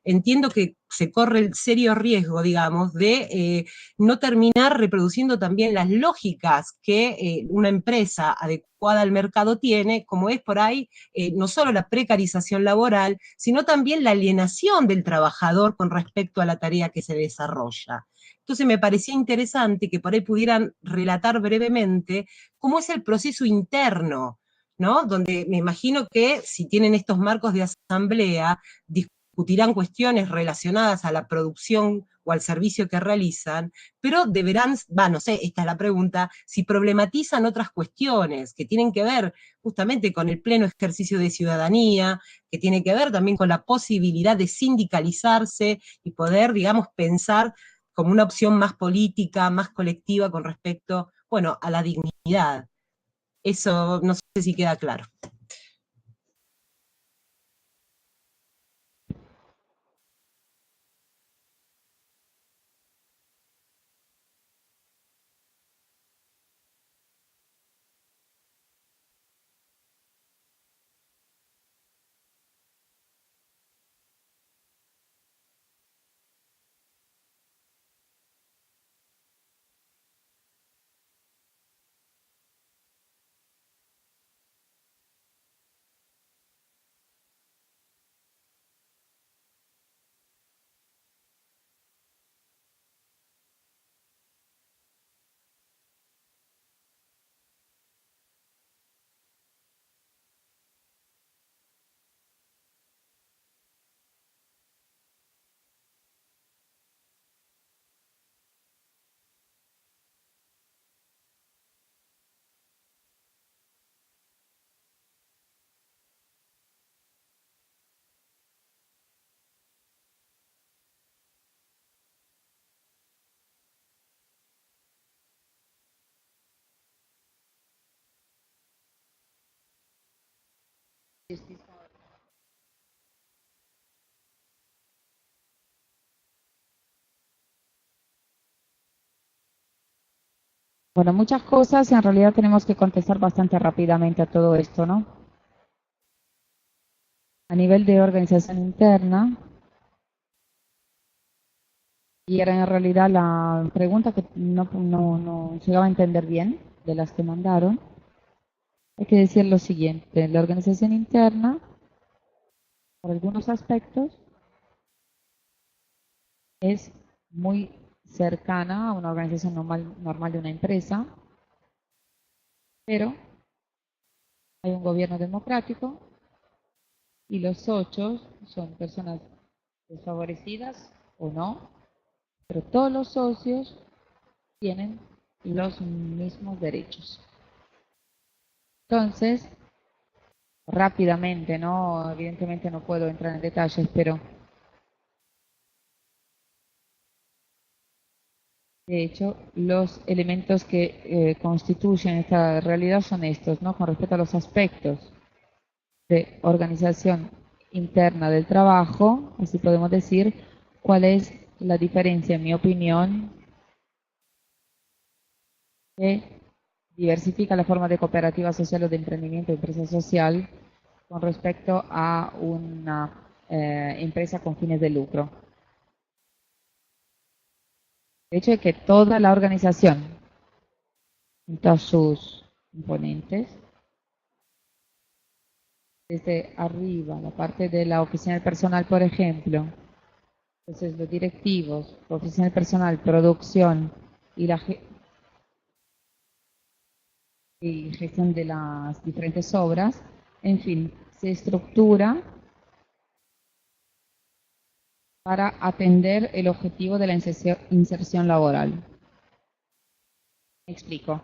entiendo que se corre el serio riesgo, digamos, de no terminar reproduciendo también las lógicas que una empresa adecuada al mercado tiene, como es por ahí no solo la precarización laboral, sino también la alienación del trabajador con respecto a la tarea que se desarrolla. Entonces me parecía interesante que por ahí pudieran relatar brevemente cómo es el proceso interno, ¿no? Donde me imagino que si tienen estos marcos de asamblea, discutirán cuestiones relacionadas a la producción o al servicio que realizan, pero deberán, no sé, esta es la pregunta, si problematizan otras cuestiones que tienen que ver justamente con el pleno ejercicio de ciudadanía, que tiene que ver también con la posibilidad de sindicalizarse y poder, digamos, pensar como una opción más política, más colectiva con respecto, bueno, a la dignidad. Eso no sé si queda claro. Bueno, muchas cosas y en realidad tenemos que contestar bastante rápidamente a todo esto, ¿no? A nivel de organización interna, Y era en realidad la pregunta que no llegaba a entender bien de las que mandaron. Hay que decir lo siguiente, la organización interna, por algunos aspectos, es muy cercana a una organización normal de una empresa, pero hay un gobierno democrático y los socios son personas desfavorecidas o no, pero todos los socios tienen los mismos derechos. Entonces, rápidamente, ¿no? Evidentemente no puedo entrar en detalles, pero de hecho los elementos que constituyen esta realidad son estos, ¿no? Con respecto a los aspectos de organización interna del trabajo, así podemos decir cuál es la diferencia, en mi opinión, que diversifica la forma de cooperativa social o de emprendimiento de empresa social con respecto a una empresa con fines de lucro. El hecho de que toda la organización, en todos sus componentes, desde arriba, la parte de la oficina del personal, por ejemplo, entonces los directivos, la oficina del personal, producción y la gestión de las diferentes obras, en fin, se estructura para atender el objetivo de la inserción laboral. Me explico.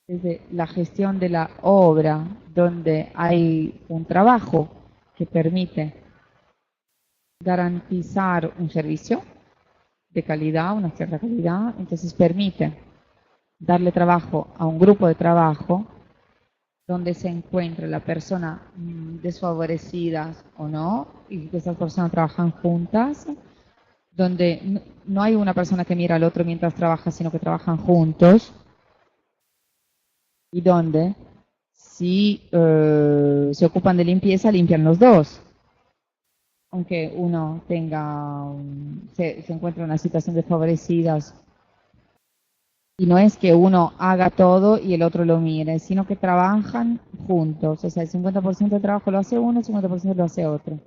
Desde la gestión de la obra, donde hay un trabajo que permite garantizar un servicio de calidad, una cierta calidad, entonces permite darle trabajo a un grupo de trabajo donde se encuentre la persona desfavorecidas o no, y que esas personas trabajan juntas, donde no hay una persona que mira al otro mientras trabaja, sino que trabajan juntos, y donde si se ocupan de limpieza, limpian los dos. Aunque uno tenga, se encuentre en una situación desfavorecida, y no es que uno haga todo y el otro lo mire, sino que trabajan juntos. O sea, el 50% del trabajo lo hace uno, el 50% lo hace otro.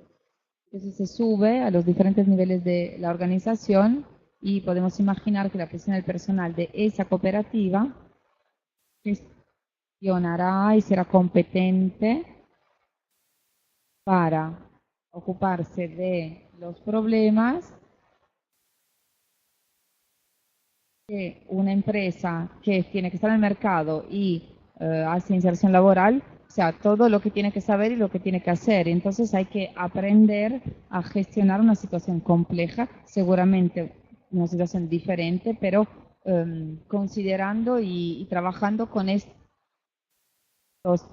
Entonces se sube a los diferentes niveles de la organización y podemos imaginar que la presión del personal de esa cooperativa gestionará y será competente para ocuparse de los problemas que una empresa que tiene que estar en el mercado y hace inserción laboral, o sea, todo lo que tiene que saber y lo que tiene que hacer. Entonces hay que aprender a gestionar una situación compleja, seguramente una situación diferente, pero considerando y trabajando con estos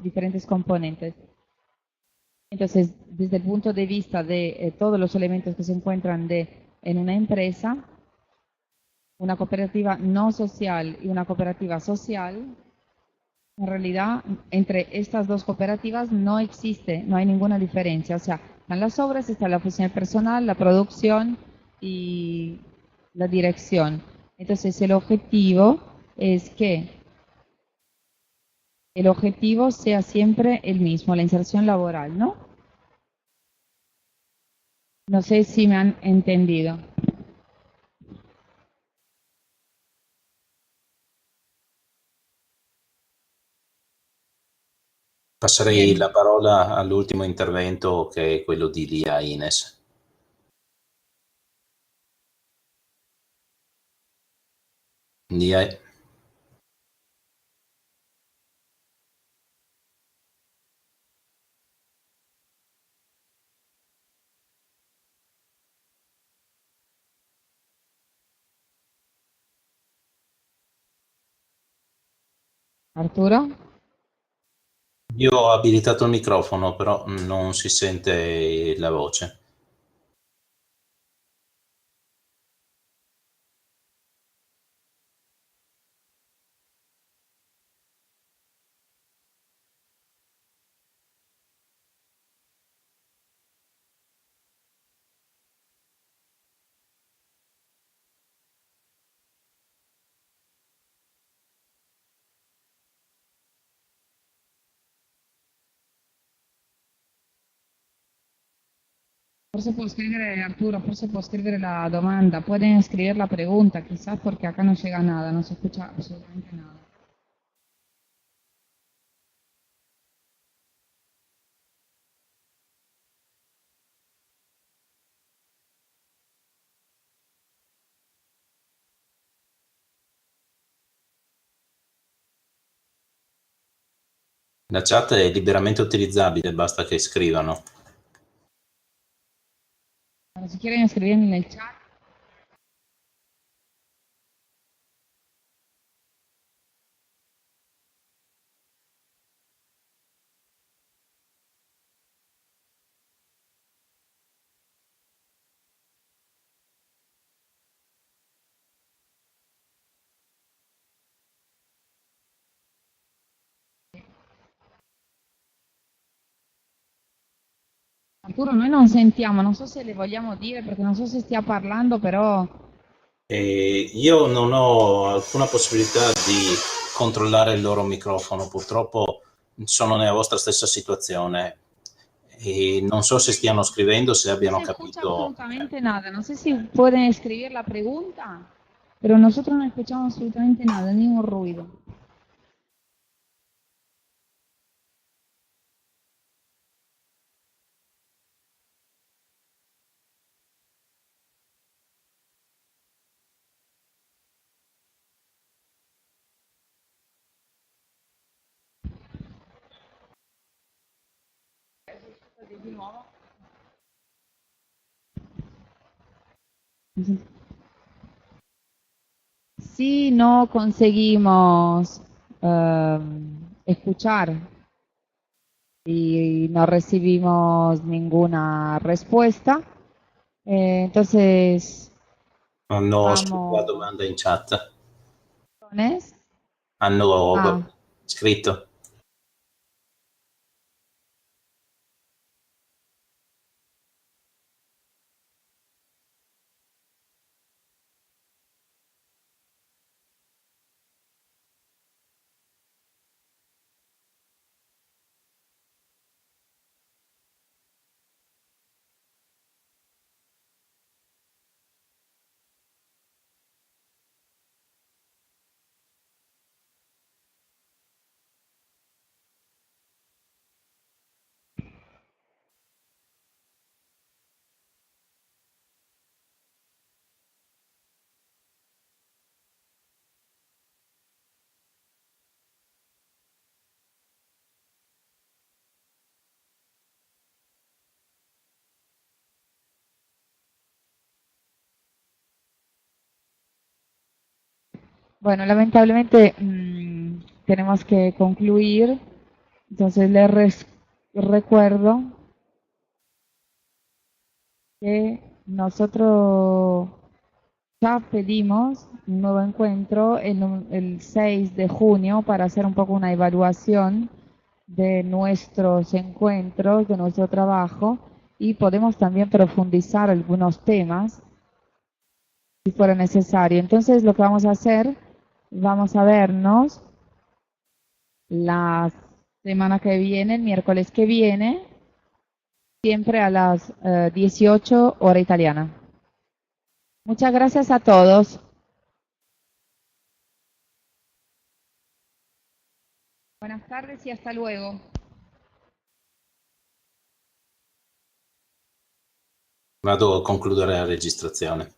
diferentes componentes. Entonces, desde el punto de vista de todos los elementos que se encuentran en una empresa, una cooperativa no social y una cooperativa social, en realidad entre estas dos cooperativas no existe, no hay ninguna diferencia. O sea, están las obras, está la oficina de personal, la producción y la dirección. Entonces el objetivo es que el objetivo sea siempre el mismo, la inserción laboral, ¿no? No sé si me han entendido. Passerei la parola all'ultimo intervento, che è quello di Lia Ines. Lia, Arturo? io ho abilitato il microfono, però non si sente la voce. Forse può scrivere Arturo, forse può scrivere la domanda, pueden escribir la pregunta, quizás porque acá no llega nada, no se escucha absolutamente nada. La chat è liberamente utilizzabile, basta che scrivano. Bueno, si quieren escribir en el chat. Arturo, noi non sentiamo, non so se le vogliamo dire perché non so se stia parlando, però Io non ho alcuna possibilità di controllare il loro microfono, purtroppo sono nella vostra stessa situazione e non so se stiano scrivendo, se abbiano no se escucha capito. absolutamente nada. No sé si pueden escribir la pregunta, pero nosotros no escuchamos absolutamente nada, ni un ruido. Di nuovo. Si no conseguimos escuchar y no recibimos ninguna respuesta, entonces Hanno vamos. scritto la domanda in chat. ¿Pones? Hanno Ah. scritto. Bueno, lamentablemente tenemos que concluir, entonces les recuerdo que nosotros ya pedimos un nuevo encuentro el 6 de junio para hacer un poco una evaluación de nuestros encuentros, de nuestro trabajo, y podemos también profundizar algunos temas si fuera necesario. Entonces lo que vamos a hacer, vamos a vernos la semana que viene, el miércoles que viene, siempre a las 18 hora italiana. Muchas gracias a todos. Buenas tardes y hasta luego. Vado a concludere la registrazione.